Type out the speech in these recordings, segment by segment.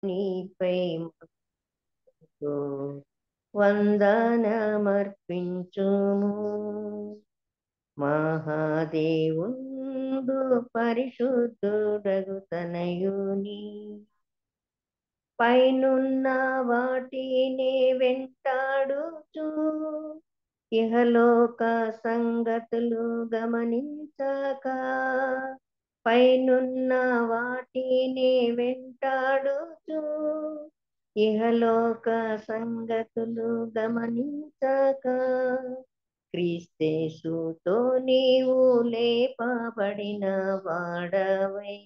నీపై మక్కువతో వందనమర్పించుము. మహాదేవుండు పరిశుద్ధుడగు తనయుని పైనున్న వాటినే వెంటాడుచు ఇహలోక సంగతులు గమనించక పైనున్న వాటినే వెంటాడుచు ఇహలోక సంగతులు గమనించక క్రీస్తేసుతో నీవు లేపబడిన వాడవై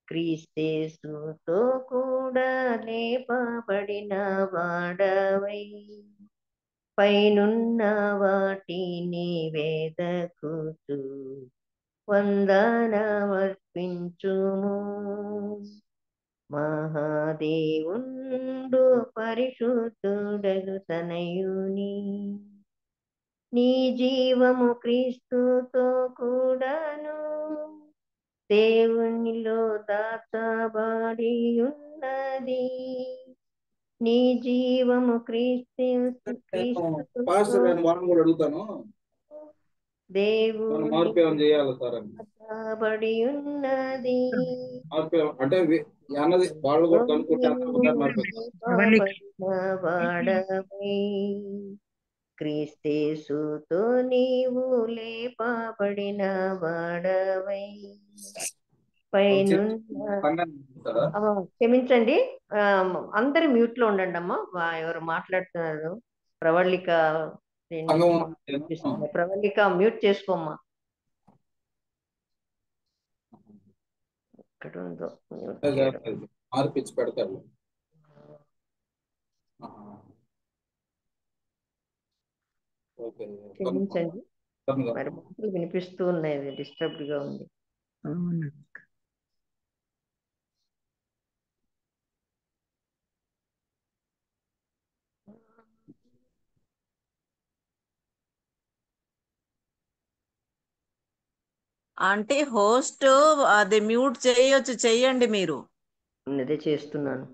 క్రీస్తేసుతో కూడా లేపబడిన వాడవై పైనున్న వాటిని వేదకుతూ వందనమర్పించుము. మహాదేవుండు పరిశుద్ధుడగు తనయుని నీ జీవము క్రీస్తుతో కూడాను దేవునిలో దాచబడి ఉన్నది. నీ జీవము క్రీస్తుతో అడుగుతాను దేవుని దాచబడి ఉన్నది. అంటే అన్నది వాళ్ళు కూడా వాడవై క్రీస్తేసుతో నీవు లేపబడిన వాడవై క్షమించండి, అందరు మ్యూట్ లో ఉండండి అమ్మా. ఎవరు మాట్లాడుతున్నారు? ప్రవళిక ప్రవళిక మ్యూట్ చేసుకోమ్మా. ఎక్కడ ఉందో మార్పిచ్చి పెడతారు. క్షమించండి, మరి మాటలు వినిపిస్తూ ఉన్నాయి, డిస్టర్బ్డ్ గా ఉంది. అంటే హోస్ట్ అది మ్యూట్ చేయొచ్చు, చెయ్యండి మీరు. అదే చేస్తున్నాను.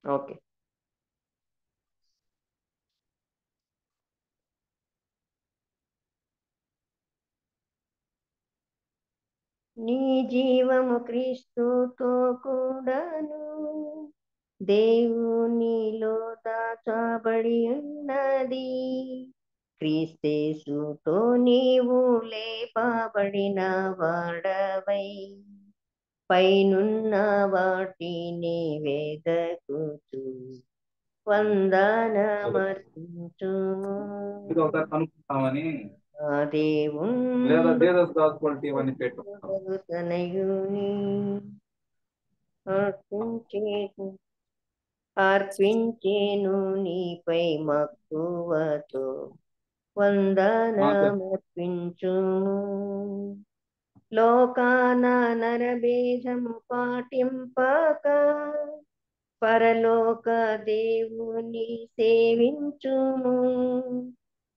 ఓకే. నీ జీవము క్రీస్తుతో కూడాను దేవునిలో దాచబడి ఉన్నది. క్రీస్తేసుతో నీవు లేపబడిన వాడవై పైనున్న వాటిని వేదకుచు వందనమర్పించుము. దేవుని అర్పించేను నీపై మక్కువతో వందనమర్పించుము. లోకాన నరభేదము పాటింపక పరలోక దేవుని సేవించుము.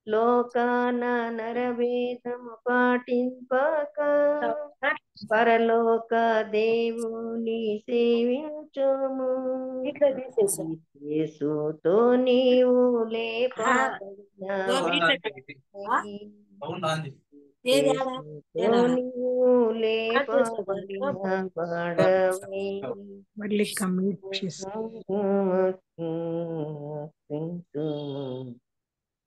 లోకాన నరభేదము పాటింపక పరలోక దేవుని సేవించుము. యేసుతో నీవు లేపబడిన నీవు లేపబడిన వాడవై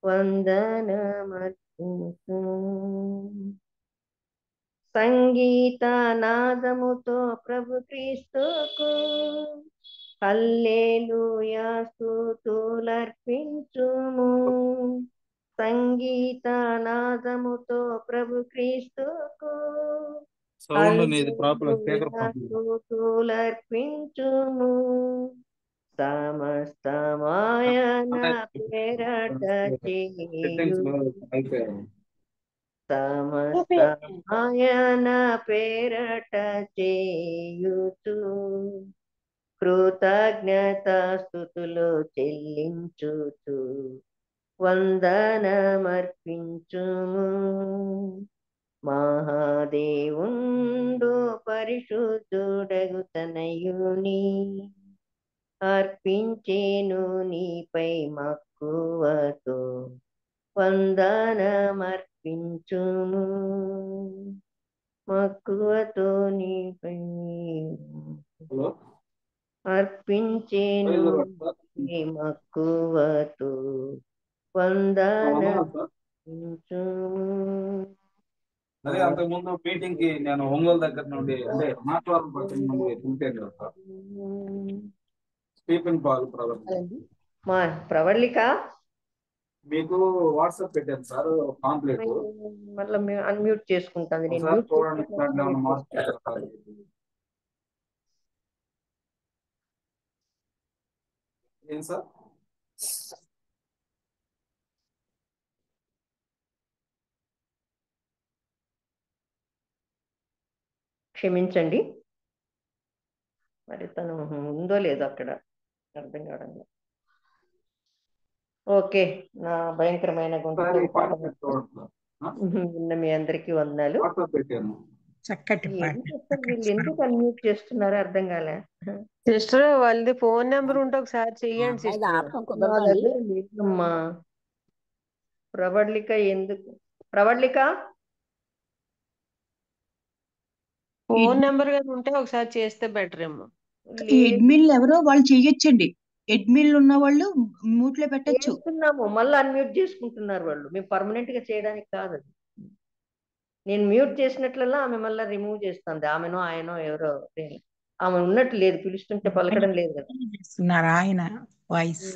వందనమర్పించు. సంగీత నాదముతో ప్రభు క్రీస్తుకు హల్లెలూయా స్తుతులర్పించుము. సంగీత నాదముతో ప్రభు క్రీస్తుకు హల్లెలూయా స్తుతులర్పించుము. సమస్తమాయన పేరట చేయు సమస్తమాయన పేరట చేయుచు కృతజ్ఞతా స్తుతులు చెల్లించుచు వందనమర్పించుము. మహాదేవుండు పరిశుద్ధుడగు తనయుని అర్పించేను నీపై మక్కువతో వందనమర్పించుము. మక్కువతో నీపై హలో అర్పించేను సార్ నీ మక్కువతో వందనాలు సార్. వందనమర్పించుము. అదే అంతకుముందు మీటింగ్ కి నేను ఒంగోలు దగ్గర నుండి అంటే మాట్లాడడం పక్కన నుండి పిలిచాను కదా సార్. స్టీఫెన్ పాల్ బ్రదర్ మా ప్రవళిక మీకు వాట్సాప్ పెట్టాను సార్ కాంప్లీట్. మళ్ళీ అన్మ్యూట్ చేసుకుంటాను. నేను ఒకసారి మ్యూట్ చూడండి చేసుకుంటాను. దాంట్లో ఏమైనా మార్పు చేస్తారు. ఏం సార్? క్షమించండి, మరి తను ఉందో లేదో అక్కడ అర్థం కావడం లేదు. ఓకే, నా భయంకరమైన గొంతుతో ఒకసారి పాట పాట చూడండి సార్. విన్న మీ అందరికీ వందనాలు. వాట్సాప్ పెట్టాను. చక్కటి పాట. వీళ్ళు ఎందుకు అన్మ్యూట్ చేస్తున్నారో అర్థం కాలే. సిస్టర్ వాళ్ళది ఫోన్ నెంబర్ ఉంటే ఒకసారి చెయ్యండి అది సిస్టర్. ఆపడం నా కుదరదండి. దగ్గర లేదమ్మా. ప్రవళిక ఎందుకు? ప్రవళిక ఫోన్ నెంబర్ గాని ఉంటే ఒకసారి చేస్తే బెటర్ ఏమో. లేదు, ఎడ్మిన్ ఎవరో వాళ్ళు చెయ్యొచ్చండి. ఎడ్మిన్ ఉన్న వాళ్ళు మ్యూట్ లో పెట్టచ్చు. చేస్తున్నాము, మళ్ళీ అన్మ్యూట్ చేసుకుంటున్నారు వాళ్ళు. మేము పర్మనెంట్ గా చేయడానికి కాదు అది. నేను మ్యూట్ చేసినట్లల్లా ఆమె మళ్ళీ రిమూవ్ చేస్తుంది. ఆమెనో ఆయనో ఎవరో ఆమె ఉన్నట్టు లేదు, పిలుస్తుంటే పలకడం లేదు కదా. చేస్తున్నారు ఆయన వాయిస్.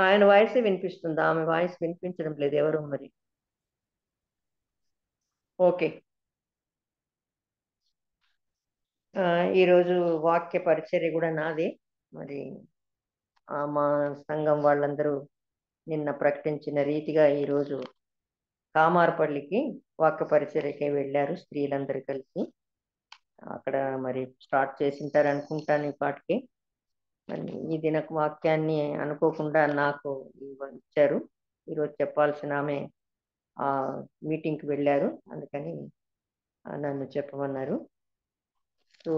ఆయన వాయిస్ వినిపిస్తుంది, ఆమె వాయిస్ వినిపించడం లేదు. ఎవరు మరి? ఓకే, ఈరోజు వాక్య పరిచర్య కూడా నాదే. మరి మా సంఘం వాళ్ళందరూ నిన్న ప్రకటించిన రీతిగా ఈరోజు కామారపల్లికి వాక్య పరిచర్యకి వెళ్ళారు స్త్రీలందరూ కలిసి. అక్కడ మరి స్టార్ట్ చేసింటారు అనుకుంటాను ఈ పాటికి. మరి ఈ దిన వాక్యాన్ని అనుకోకుండా నాకు ఇచ్చారు. ఈరోజు చెప్పాల్సిన ఆమె ఆ మీటింగ్కి వెళ్ళారు, అందుకని నన్ను చెప్పమన్నారు. సో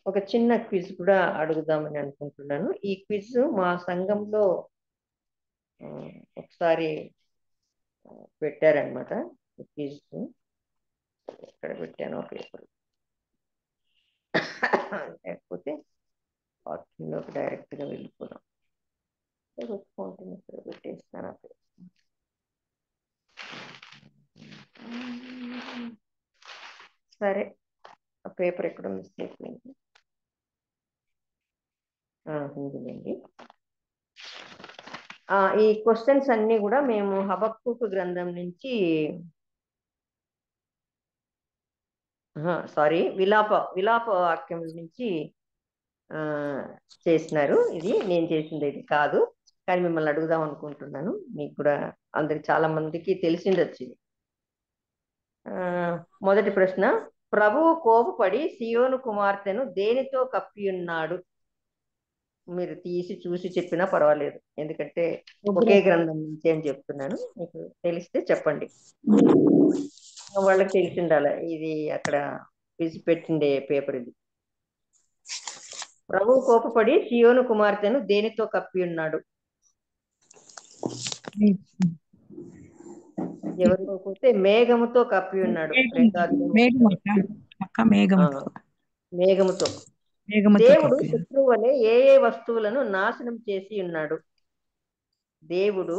ఒక చిన్న క్విజ్ కూడా అడుగుదామని అనుకుంటున్నాను. ఈ క్విజ్ మా సంఘంలో ఒకసారి పెట్టారనమాట. క్విజ్ ఎక్కడ పెట్టానో పేపర్, లేకపోతే వాక్యంలోకి డైరెక్ట్గా వెళ్ళిపోదాం. పెట్టేస్తాను. సరే, ఆ పేపర్ ఎక్కడ మిస్టేక్ అయింది. ఉందండి. ఈ క్వశ్చన్స్ అన్ని కూడా మేము హబక్కూకు గ్రంథం నుంచి విలాప వాక్యం నుంచి చేసినారు. ఇది నేను చేసింది ఇది కాదు, కానీ మిమ్మల్ని అడుగుదాం అనుకుంటున్నాను. మీకు కూడా అందరికి చాలా మందికి తెలిసిండొచ్చు ఇది. మొదటి ప్రశ్న, ప్రభువు కోపపడి సియోను కుమార్తెను దేనితో కప్పి ఉన్నాడు? మీరు తీసి చూసి చెప్పినా పర్వాలేదు, ఎందుకంటే ఒకే గ్రంథం నుంచి అని చెప్తున్నాను. మీకు తెలిస్తే చెప్పండి. వాళ్ళకి తెలిసి ఉండాలి, ఇది అక్కడ తీసి పెట్టిండే పేపర్ ఇది. ప్రభువు కోపపడి సియోను కుమార్తెను దేనితో కప్పి ఉన్నాడు? ఎవరితో పోతే మేఘముతో కప్పి ఉన్నాడు. మేఘముతో. దేవుడు శత్రువు వలె ఏ వస్తువులను నాశనం చేసి ఉన్నాడు? దేవుడు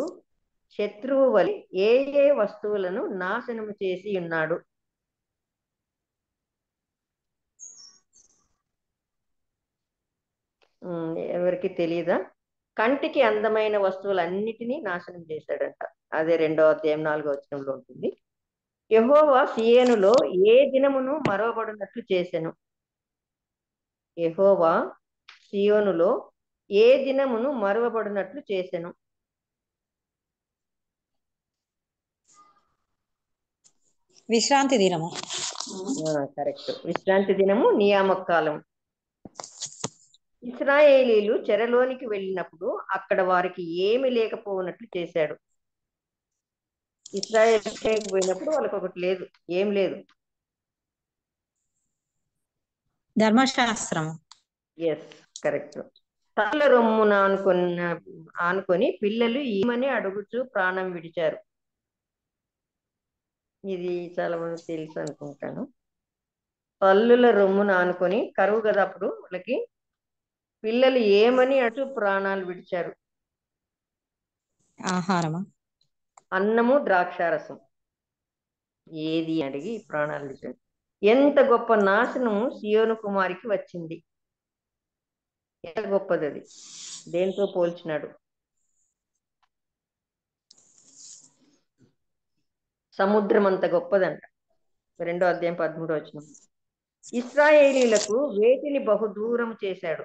శత్రువు వలె ఏ వస్తువులను నాశనం చేసి ఉన్నాడు? ఎవరికి తెలియదా? కంటికి అందమైన వస్తువులన్నిటినీ నాశనం చేశాడంట. అదే 2వ అధ్యాయం 4వ వచనంలో ఉంటుంది. యెహోవా సియోనులో ఏ దినమును మరవబడినట్లు చేసెను? యెహోవా సియోనులో ఏ దినమును మరవబడినట్లు చేసెను? విశ్రాంతి దినము. కరెక్ట్, విశ్రాంతి దినము, నియామక కాలం. ఇశ్రాయేలీలు చెరలోనికి వెళ్ళినప్పుడు అక్కడ వారికి ఏమి లేకపోవునట్లు చేశాడు? ఇస్రాయేల్ పోయినప్పుడు వాళ్ళకి ఒకటి లేదు, ఏం లేదు. ధర్మశాస్త్రము. Yes, correct. తల రొమ్మున ఆనుకొని పిల్లలు ఈమని అడుగుచూ ప్రాణం విడిచారు. ఇది చాలా మంది తెలుసు అనుకుంటాను. తల్లుల రొమ్మున ఆనుకొని, కరువు కదా అప్పుడు వాళ్ళకి, పిల్లలు ఏమని అటు ప్రాణాలు విడిచారు. ఆహారమా? అన్నము ద్రాక్షారసం ఏది అడిగి ప్రాణాలు విడిచారు. ఎంత గొప్ప నాశనము సియోను కుమారికి వచ్చింది. ఎంత గొప్పది అది, దేంతో పోల్చినాడు? సముద్రం అంత గొప్పదంట. 2వ అధ్యాయం 13వ వచనం. ఇశ్రాయేలీలకు వేటిని బహుదూరం చేశాడు?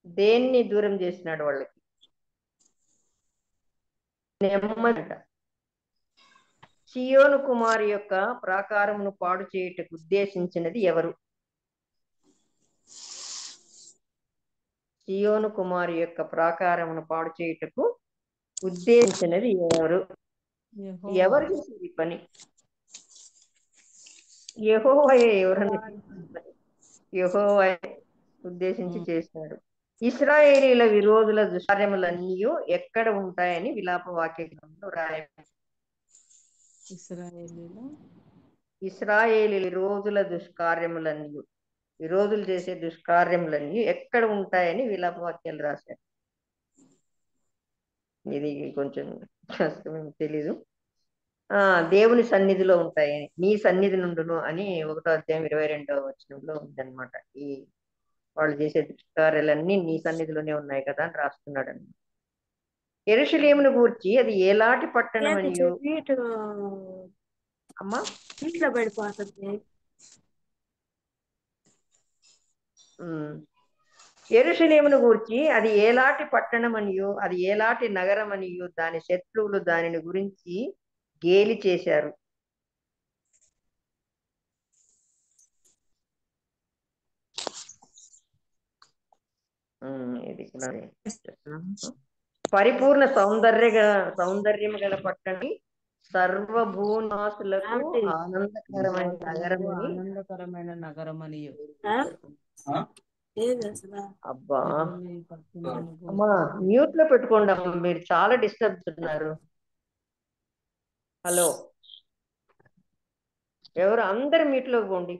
దేన్ని దూరం చేసినాడు వాళ్ళకి? నెమ్మదంట. సియోను కుమారి యొక్క ప్రాకారమును పాడు చేయుటకు ఉద్దేశించినది ఎవరు? సియోను కుమారి యొక్క ప్రాకారమును పాడు చేయుటకు ఉద్దేశించినది ఎవరు? ఎవరు చేసేది పని? యెహోవాయే. ఎవరన్నా యెహోవాయే ఉద్దేశించి చేసినాడు. ఇశ్రాయేలీల విరోధుల దుష్కార్యములన్నీ ఎక్కడ ఉంటాయని విలాప వాక్య గ్రంథంలో రాయబడింది. ఇశ్రాయేలీల విరోధుల దుష్కార్యములన్నీ, విరోధులు చేసే దుష్కార్యములన్నీ ఎక్కడ ఉంటాయని విలాప వాక్యాలు రాశారు. ఇది కొంచెం కష్టమేం తెలీదు. దేవుని సన్నిధిలో ఉంటాయని, నీ సన్నిధి నుండును అని 1వ అధ్యాయం 22వ వచనంలో ఉందన్నమాట. ఈ వాళ్ళు చేసే దుష్కార్యాలన్నీ నీ సన్నిధిలోనే ఉన్నాయి కదా అని రాస్తున్నాడు అన్నమాట. యెరూషలేమును గూర్చి అది ఏలాంటి పట్టణం అని అమ్మా ఇంట్లో పడిపోతుంది. యెరూషలేమును గూర్చి అది ఏలాంటి పట్టణం అనియో, అది ఏలాంటి నగరం అనియో దాని శత్రువులు దానిని గురించి గేలి చేశారు. ఇది కూడా పరిపూర్ణ సౌందర్యం గల పట్టణం, సర్వభూనాసులకు ఆనందకరమైన నగరం అని. అబ్బా అమ్మా, మ్యూట్ లో పెట్టుకోండి అమ్మా, మీరు చాలా డిస్టర్బ్ ఉన్నారు. హలో, ఎవరు అందరు మ్యూట్ లో పోండి.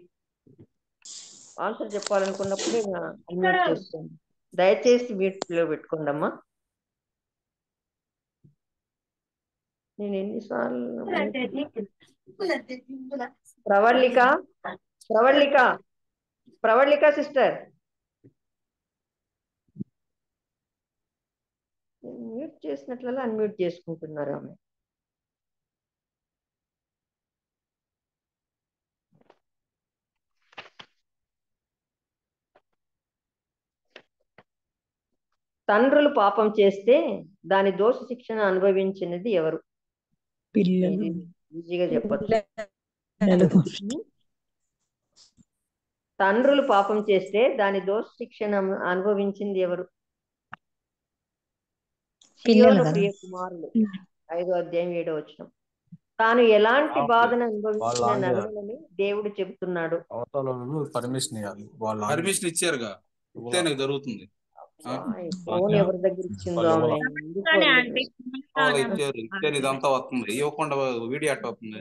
ఆన్సర్ చెప్పాలనుకున్నప్పుడే అన్మ్యూట్ చేసుకోండి. దయచేసి మ్యూట్ లో పెట్టుకోండి అమ్మా. నేను ఎన్నిసార్లు ప్రవళిక సిస్టర్ మ్యూట్ చేసినట్లలా అన్మ్యూట్ చేసుకుంటున్నారు ఆమె. తండ్రులు పాపం చేస్తే దాని దోష శిక్షణ అనుభవించినది ఎవరు? పిల్లలు. ఈజీగా చెప్పచ్చు. తండ్రులు పాపం చేస్తే దాని దోష శిక్షణ అనుభవించింది ఎవరు? సియోను ప్రియ కుమారులు. 5వ అధ్యాయం 7వ వచనం. తాను ఎలాంటి బాధను అనుభవించిన నగరులని దేవుడు చెబుతున్నాడు. పర్మిషన్ ఇచ్చారుగా, జరుగుతుంది. ఫోన్ ఎవరి దగ్గర ఇచ్చిందో ఆమె ఇచ్చారు, ఇదంతా వస్తుంది. ఇవ్వకుండా వీడియో అట్ అవుతుంది.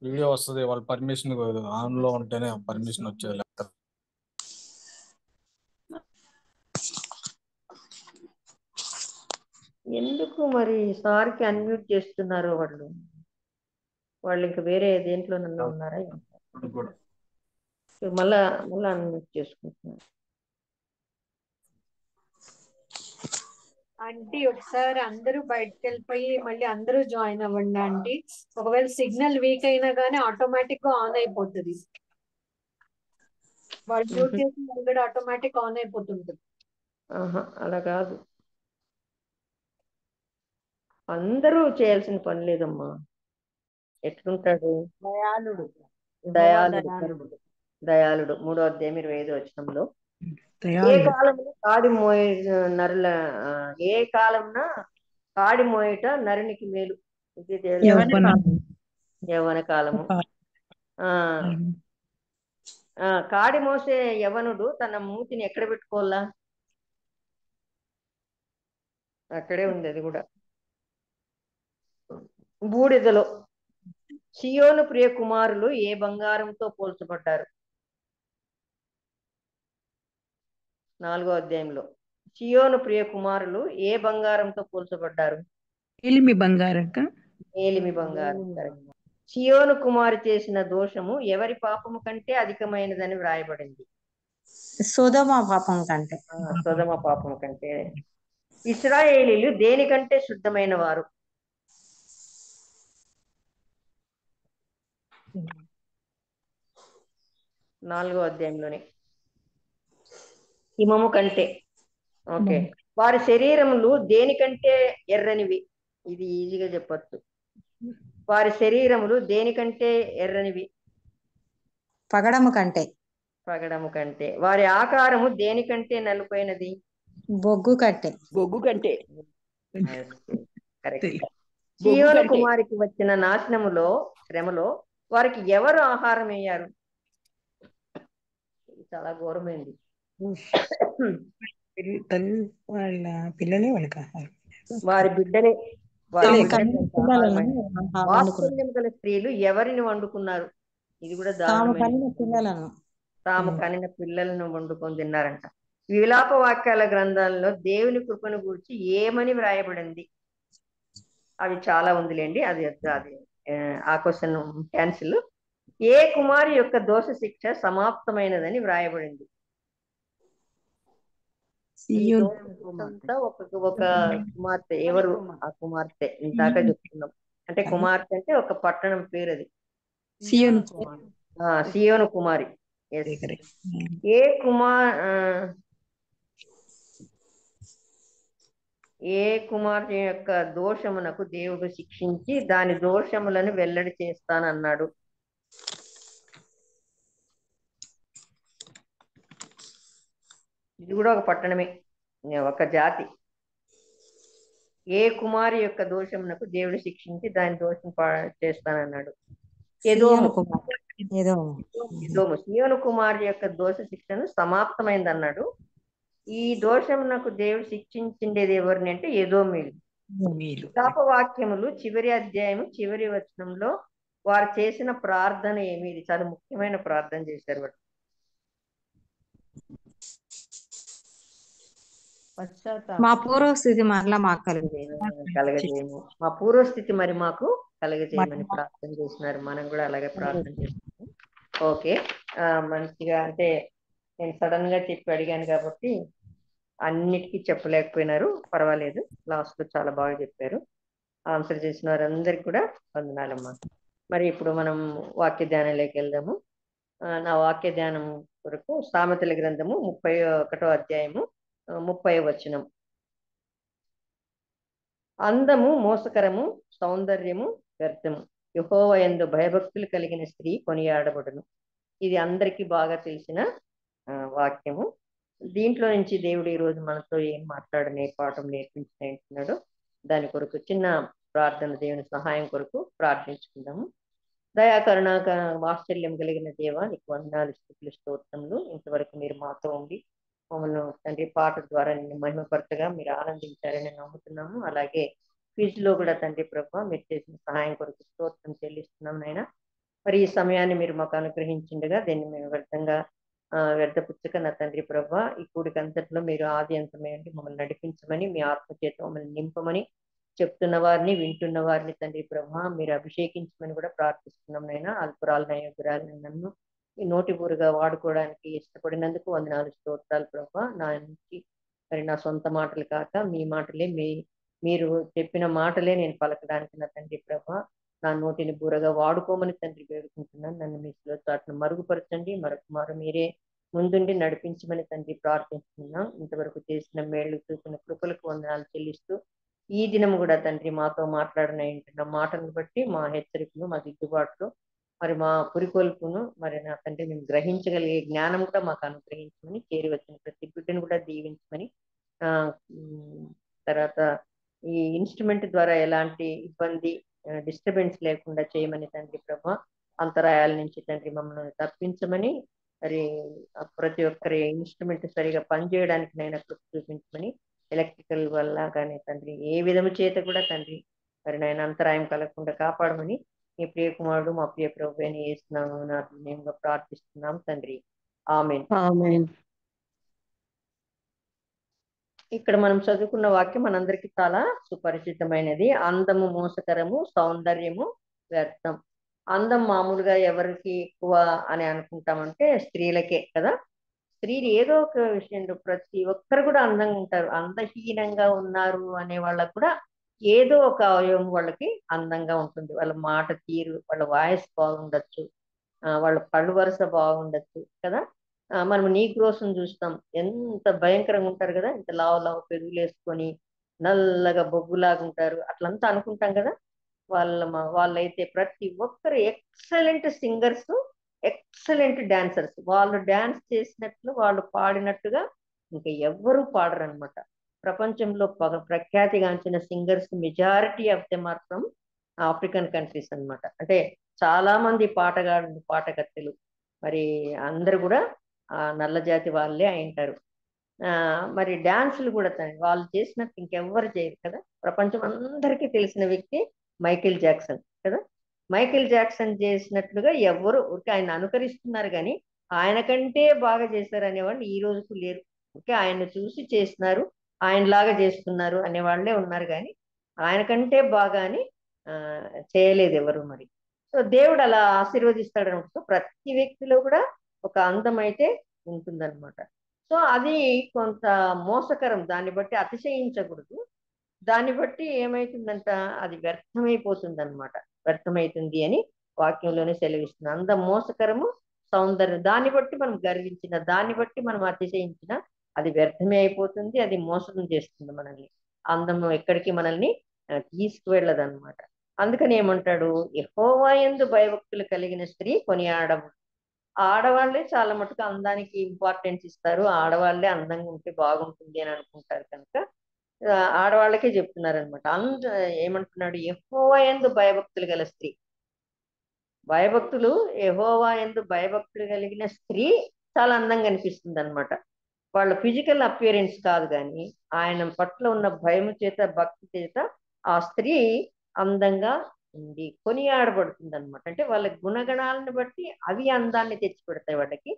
వీడియో వస్తుంది, వాళ్ళ పర్మిషన్ ఆన్ లో ఉంటేనే పర్మిషన్ వచ్చేది. ఎందుకు మరి సార్కి అన్మ్యూట్ చేస్తున్నారు వాళ్ళు ఇంకా వేరే దేంట్లో నన్ను ఉన్నారా? మళ్ళా అన్మ్యూట్ చేసుకుంటున్నారు. ఆంటీ ఒకసారి అందరూ బయటకు వెళ్ళిపోయి మళ్ళీ అందరూ జాయిన్ అవ్వండి ఆంటీ. ఒకవేళ సిగ్నల్ వీక్ అయినా కానీ ఆటోమేటిక్ గా ఆన్ అయిపోతుంది. వాళ్ళు మ్యూట్ చేసి కూడా ఆటోమేటిక్ ఆన్ అయిపోతుంటుంది. అలా కాదు, అందరూ చేయాల్సిన పని లేదమ్మా. ఎట్లుంటాడు? దయాళుడు. దయాళుడు. దయాళుడు 3వ అధ్యాయం 25వ వచనంలో ఏ దయాళుడు కాలమున కాడి మోయ నరుల ఆ, ఏ కాలమున కాడి మోయట నరునికి మేలు. ఇది తెలుసా? యవ్వనం యవ్వన కాలము. ఆ కాడి మోసే యవనుడు తన మూతిని ఎక్కడ పెట్టుకోవాలా? అక్కడే ఉంది అది కూడా. బూడిదలో. సియోను ప్రియ కుమారులు ఏ బంగారంతో పోల్చబడ్డారు? 4వ అధ్యాయంలో సియోను ప్రియ కుమారులు ఏ బంగారంతో పోల్చబడ్డారు? ఏలిమి బంగారక మేలిమి బంగారం. కరెక్ట్. సియోను కుమారి చేసిన దోషము ఎవరి పాపము కంటే అధికమైనదని వ్రాయబడింది? సోదమ పాపం కంటే. సొదమ పాపము కంటే. ఇశ్రాయేలీలు దేనికంటే శుద్ధమైన వారు? 4వ అధ్యాయంలోనే హిమము కంటే. ఓకే. వారి శరీరములు దేనికంటే ఎర్రనివి? ఇది ఈజీగా చెప్పొచ్చు. వారి శరీరములు దేనికంటే ఎర్రనివి? పగడము కంటే. పగడము కంటే. వారి ఆకారము దేనికంటే నలుపైనది? బొగ్గు కంటే. బొగ్గు కంటే. కరెక్ట్. సియోను కుమారికి వచ్చిన నాశనములో శ్రమలో వారికి ఎవరు ఆహారం అయ్యారు? చాలా ఘోరమైంది. తల్లి వాళ్ళ పిల్లలే వాళ్ళకి ఆహారం. వారి బిడ్డలే. వారి తాము బిడ్డలే కన్న పిల్లలను వండుకున్నారు. వాత్సల్యం గల స్త్రీలు ఎవరిని వండుకున్నారు? ఇది కూడా తాము దారుణమైన. కన్న పిల్లలను. తాము కనిన పిల్లలను వండుకొని తిన్నారంట. విలాప వాక్యాల గ్రంథాల్లో దేవుని కృపను గురించి ఏమని వ్రాయబడింది? అవి చాలా ఉందిలేండి. అది అది ఆ క్వశ్చన్ క్యాన్సిల్. ఏ కుమారి యొక్క దోష శిక్ష సమాప్తమైనదని వ్రాయబడింది? ఈ సియోను దోష శిక్ష అంతా ఒక కుమార్తె. ఎవరు ఆ కుమార్తె? ఇందాక చెప్తున్నాం. అంటే కుమార్తె అంటే ఒక పట్టణం పేరు అది. సియోను సియోను కుమారి. Yes. ఏ ఏ కుమార్తె యొక్క దోషమునకు దేవుడు శిక్షించి దాని దోషములను వెల్లడి చేస్తానన్నాడు? ఇది కూడా ఒక పట్టణమే, ఒక జాతి. ఏ కుమారి యొక్క దోషమునకు దేవుడు శిక్షించి దాని దోషం చేస్తానన్నాడు? ఎదోము. సియోను కుమారి యొక్క దోష శిక్షను సమాప్తమైంది అన్నాడు. ఈ దోషమునకు దేవుడు శిక్షించిండేది ఎవరిని అంటే ఎదోమీలు. శాపవాక్యములు చివరి అధ్యాయము చివరి వచనంలో వారు చేసిన ప్రార్థన ఏమి? ఇది చాలా ముఖ్యమైన ప్రార్థన చేశారు వాడు. మా పూర్వస్థితి మరలా మాకు కలగజేయము. మా పూర్వస్థితి మరి మాకు కలగజేయమని ప్రార్థన చేసినారు. మనం కూడా అలాగే ప్రార్థన చేస్తున్నాము. ఓకే. మంచిగా. అంటే నేను సడన్ గా చెప్పి అడిగాను కాబట్టి అన్నిటికీ చెప్పలేకపోయినారు, పర్వాలేదు. లాస్ట్ లో చాలా బాగా చెప్పారు. ఆన్సర్ చేసిన వారందరికి కూడా వందనాలమ్మా. మరి ఇప్పుడు మనం వాక్య ధ్యానంలోకి వెళ్దాము. నా వాక్య ధ్యానం కొరకు సామెతల గ్రంథము 31వ అధ్యాయము 30వ వచనం. అందము మోసకరము, సౌందర్యము వ్యర్థము, యెహోవా యందు భయభక్తులు కలిగిన స్త్రీ కొనియాడబడును. ఇది అందరికీ బాగా తెలిసిన వాక్యము. దీంట్లో నుంచి దేవుడు ఈ రోజు మనతో ఏం మాట్లాడనే పాఠం నేర్పించినాడు దాని కొరకు చిన్న ప్రార్థన, దేవుని సహాయం కొరకు ప్రార్థించుకుందాము. దయాకరుణ వాత్సల్యం కలిగిన దేవ, నీకు వందనాలు, స్తుతులు, స్తోత్రములు. ఇంతవరకు మీరు మాతో ఉండి మమ్మల్ని తండ్రి పాట ద్వారా నిన్ను మహిమపరచగా మీరు ఆనందించారని నమ్ముతున్నాము. అలాగే క్విజ్ లో కూడా తండ్రి ప్రభు మీరు చేసిన సహాయం కొరకు స్తోత్రం చెల్లిస్తున్నాం నాయన. మరి ఈ సమయాన్ని మీరు మాకు అనుగ్రహించిండగా దీన్ని మేము వ్యర్థపుచ్చక నా తండ్రి ప్రభు ఈ కూడికి అంతట్లో మీరు ఆది అంతమేయండి మమ్మల్ని నడిపించమని, మీ ఆత్మచేత మమ్మల్ని నింపమని చెప్తున్న వారిని వింటున్న వారిని తండ్రి ప్రభు మీరు అభిషేకించమని కూడా ప్రార్థిస్తున్నాం నైనా. అల్పురాలు నయోగురాలు నన్ను ఈ నోటి ఊరుగా వాడుకోవడానికి ఇష్టపడినందుకు వందనాలు, స్తోత్రాలు ప్రభు. నా నుంచి మరి నా సొంత మాటలు కాక మీ మాటలే, మీరు చెప్పిన మాటలే నేను పలకడానికి నా తండ్రి ప్రభు నా నోటిని బూరగా వాడుకోమని తండ్రి వేడుకుంటున్నాను. నన్ను మీ చాటును మరుగుపరచండి, మరొక మీరే ముందుండి నడిపించమని తండ్రి ప్రార్థిస్తున్నాం. ఇంతవరకు చేసిన మేళ్లు చూసిన కృపలకు వందనాలు చెల్లిస్తూ ఈ దినం కూడా తండ్రి మాతో మాట్లాడిన మాటలను బట్టి మా హెచ్చరికలు, మా దిద్దుబాట్లు మరి మా పురికొల్పును మరి నా తండ్రి మేము గ్రహించగలిగే జ్ఞానం కూడా మాకు అనుగ్రహించమని, చేరి వచ్చిన ప్రతి బిడ్డను కూడా దీవించమని, ఆ తర్వాత ఈ ఇన్స్ట్రుమెంట్ ద్వారా ఎలాంటి ఇబ్బంది డిస్టర్బెన్స్ లేకుండా చేయమని తండ్రి ప్రభా, అంతరాయాల నుంచి తండ్రి మమ్మల్ని తప్పించమని, మరి ప్రతి ఒక్కరి ఇన్స్ట్రుమెంట్ సరిగా పనిచేయడానికి నైనా కృప చూపించమని, ఎలక్ట్రికల్ వల్ల కానీ తండ్రి ఏ విధము చేత కూడా తండ్రి మరి నాయన అంతరాయం కలగకుండా కాపాడమని మీ ప్రియ కుమారుడు మా ప్రియ ప్రభు అని వేస్తున్నాము మేము ప్రార్థిస్తున్నాం తండ్రి. ఆమేన్. ఆమేన్. ఇక్కడ మనం చదువుకున్న వాక్యం మనందరికీ చాలా సుపరిచితమైనది. అందము మోసకరము, సౌందర్యము వ్యర్థం. అందం మామూలుగా ఎవరికి ఎక్కువ అని అనుకుంటామంటే స్త్రీలకే కదా. స్త్రీలు ఏదో ఒక విషయంలో ప్రతి ఒక్కరు కూడా అందంగా ఉంటారు. అందహీనంగా ఉన్నారు అనే వాళ్ళకు కూడా ఏదో ఒక అవయవం వాళ్ళకి అందంగా ఉంటుంది. వాళ్ళ మాట తీరు, వాళ్ళ వాయిస్ బాగుండొచ్చు, వాళ్ళ కళ్ళు వరుస బాగుండొచ్చు కదా. మనం నీగ్రోస్ని చూస్తాం, ఎంత భయంకరంగా ఉంటారు కదా, ఇంత లావు లావు పెరుగులు వేసుకొని నల్లగా బొగ్గులాగా ఉంటారు, అట్లంతా అనుకుంటాం కదా. వాళ్ళైతే ప్రతి ఒక్కరు ఎక్సలెంట్ సింగర్స్, ఎక్సలెంట్ డాన్సర్స్. వాళ్ళు డాన్స్ చేసినట్లు, వాళ్ళు పాడినట్టుగా ఇంకా ఎవ్వరూ పాడరు అనమాట. ప్రపంచంలో ప్రఖ్యాతిగాంచిన singers majority of them are from African countries అన్నమాట. అంటే చాలా మంది పాటగాళ్ళు, పాటకత్తెలు మరి అందరు కూడా నల్ల జాతి వాళ్ళే అయింటారు. మరి డాన్సులు కూడా వాళ్ళు చేసినట్టు ఇంకెవ్వరు చేయరు కదా. ప్రపంచం అందరికీ తెలిసిన వ్యక్తి మైకేల్ జాక్సన్ కదా. మైకేల్ జాక్సన్ చేసినట్లుగా ఎవరు ఊరికే ఆయన అనుకరిస్తున్నారు, కానీ ఆయన కంటే బాగా చేశారు అనేవాళ్ళు ఈ రోజుకు లేరు. ఊరికే ఆయన చూసి చేస్తున్నారు, ఆయనలాగా చేస్తున్నారు అనేవాళ్లే ఉన్నారు, కానీ ఆయన కంటే బాగా అని చేయలేదు ఎవరు. మరి సో దేవుడు అలా ఆశీర్వదిస్తాడు అనుకో, ప్రతి వ్యక్తిలో కూడా ఒక అందం అయితే ఉంటుందన్నమాట. సో అది కొంత మోసకరం, దాన్ని బట్టి అతిశయించకూడదు. దాన్ని బట్టి ఏమైతుందంట, అది వ్యర్థమైపోతుంది అనమాట. వ్యర్థమవుతుంది అని వాక్యంలోనే సెలవిస్తుంది. అందం మోసకరము, సౌందర్యం దాన్ని బట్టి మనం గర్వించిన, దాన్ని బట్టి మనం అతిశయించిన అది వ్యర్థమే అయిపోతుంది, అది మోసం చేస్తుంది మనల్ని. అందము ఎక్కడికి మనల్ని తీసుకువెళ్ళదు అనమాట. అందుకని ఏమంటాడు, యెహోవా యందు భయభక్తులు కలిగిన స్త్రీ కొనియాడము. ఆడవాళ్ళే చాలా మటుకు అందానికి ఇంపార్టెన్స్ ఇస్తారు, ఆడవాళ్ళే అందంగా ఉంటే బాగుంటుంది అని అనుకుంటారు. కనుక ఆడవాళ్ళకే చెప్తున్నారు అనమాట. ఏమంటున్నాడు, యెహోవా యందు భయభక్తులు గల స్త్రీ. భయభక్తులు, యెహోవా యందు భయభక్తులు కలిగిన స్త్రీ చాలా అందంగా అనిపిస్తుంది అనమాట. వాళ్ళ ఫిజికల్ అపియరెన్స్ కాదు, కానీ ఆయన పట్ల ఉన్న భయం చేత, భక్తి చేత ఆ స్త్రీ అందంగా ఉంది, కొనియాడబడుతుంది అనమాట. అంటే వాళ్ళ గుణగణాలను బట్టి అవి అందాన్ని తెచ్చి పెడతాయి వాళ్ళకి,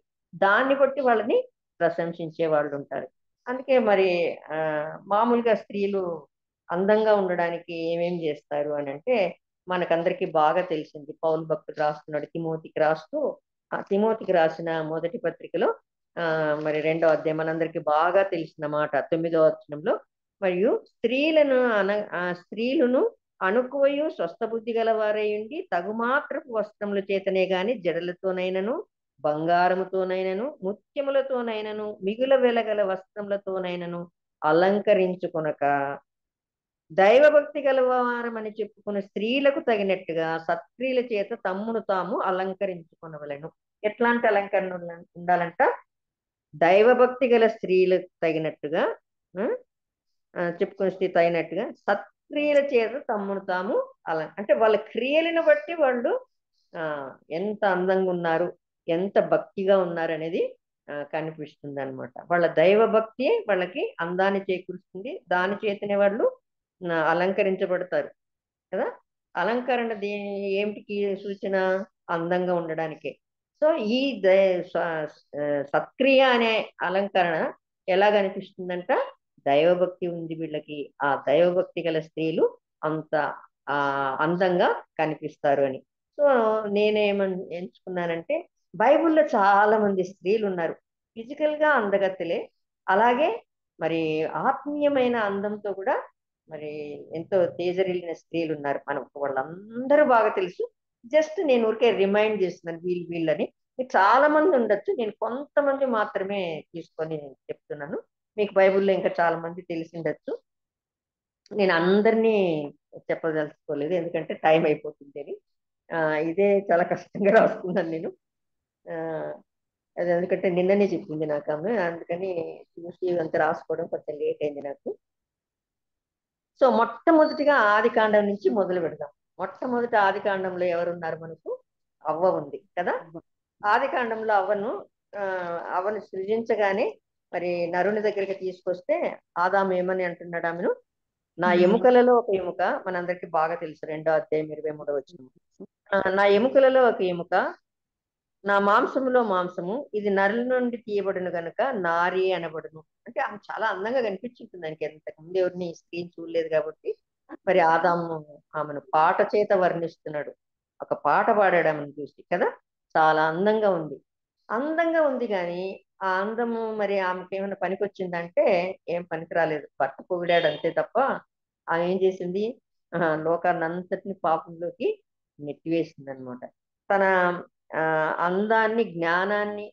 దాన్ని బట్టి వాళ్ళని ప్రశంసించే వాళ్ళు ఉంటారు. అందుకే మరి మామూలుగా స్త్రీలు అందంగా ఉండడానికి ఏమేం చేస్తారు అని అంటే మనకందరికి బాగా తెలిసింది. పౌలు భక్తుడు రాస్తున్నాడు తిమోతికి రాస్తూ, తిమోతికి రాసిన మొదటి పత్రికలో మరి 2వ అధ్యాయం మనందరికి బాగా తెలిసిన మాట 9వ వచనంలో, మరియు స్త్రీలను అనుకోయు స్వస్థ బుద్ధి గలవారై ఉండి తగుమాత్రపు వస్త్రముల చేతనే గాని జడలతోనైనను, బంగారముతోనైనను, ముత్యములతోనైనను, మిగుల వెలగల వస్త్రములతోనైనను అలంకరించుకొనక దైవభక్తి గలవారమని చెప్పుకునే స్త్రీలకు తగినట్టుగా సత్క్రియల చేత తమ్మును తాము అలంకరించుకొనవలెను. ఎట్లాంటి అలంకరణ ఉండాలంట, దైవభక్తి గల స్త్రీలకు తగినట్టుగా, చెప్పుకునే స్త్రీ తగినట్టుగా సత్క్రియల చేత తమ్మును తాము అంటే వాళ్ళ క్రియలను బట్టి వాళ్ళు ఎంత అందంగా ఉన్నారు, ఎంత భక్తిగా ఉన్నారు అనేది కనిపిస్తుంది అనమాట. వాళ్ళ దైవభక్తి వాళ్ళకి అందాన్ని చేకూరుస్తుంది, దాని చేతనే వాళ్ళు అలంకరించబడతారు కదా. అలంకరణ ఏమిటికి సూచన, అందంగా ఉండడానికే. సో ఈ సత్క్రియ అనే అలంకరణ ఎలా కనిపిస్తుందంట, దైవభక్తి ఉంది వీళ్ళకి, ఆ దైవభక్తి గల స్త్రీలు అంత అందంగా కనిపిస్తారు అని. సో ఎంచుకున్నానంటే బైబిల్లో చాలా మంది స్త్రీలు ఉన్నారు, ఫిజికల్ గా అందగత్తెలే, అలాగే మరి ఆత్మీయమైన అందంతో కూడా మరి ఎంతో తేజరిల్లిన స్త్రీలు ఉన్నారు. మనకు వాళ్ళందరూ బాగా తెలుసు. జస్ట్ నేను ఊరికే రిమైండ్ చేస్తున్నాను వీళ్ళని. మీకు చాలా మంది ఉండొచ్చు, నేను కొంతమంది మాత్రమే తీసుకొని చెప్తున్నాను. మీకు బైబిల్లో ఇంకా చాలా మంది తెలిసి ఉండొచ్చు, నేను అందరినీ చెప్పదలుచుకోలేదు ఎందుకంటే టైం అయిపోతుంది అని. ఇదే చాలా కష్టంగా రాసుకున్నాను నేను. ఆ, అది ఎందుకంటే నిన్ననే చెప్పింది నాకు ఆమె, అందుకని చూసి అంత రాసుకోవడం కొంచెం లేట్ అయింది నాకు. సో మొట్టమొదటిగా ఆది కాండం నుంచి మొదలు పెడదాం. మొట్టమొదటి ఆది కాండంలో ఎవరున్నారు మనకు? అవ్వ ఉంది కదా. ఆది కాండంలో అవ్వను సృజించగానే మరి నరుని దగ్గరికి తీసుకొస్తే ఆదాము ఏమని అంటున్నాడు ఆమెను? నా ఎముకలలో ఒక ఎముక, మనందరికి బాగా తెలుసు 2వ అధ్యాయం 23వ వచనం. నా ఎముకలలో ఒక ఎముక, నా మాంసములో మాంసము, ఇది నరుల నుండి తీయబడును గనుక నారి అనబడును. అంటే ఆమె చాలా అందంగా కనిపించుంటుంది దానికి, ఎంతకుముందు ఎవరిని స్క్రీన్ చూడలేదు కాబట్టి. మరి ఆదాము ఆమెను పాట చేత వర్ణిస్తున్నాడు, ఒక పాట పాడాడు ఆమెను చూసి కదా. చాలా అందంగా ఉంది కానీ ఆ అందము మరి ఆమెకి ఏమైనా పనికి వచ్చిందంటే ఏం పనికి రాలేదు. భర్త పొగిడాడు అంతే తప్ప ఆమె ఏం చేసింది? లోకాన్ని అంతటిని పాపంలోకి నెట్టివేసింది అనమాట. తన అందాన్ని, జ్ఞానాన్ని,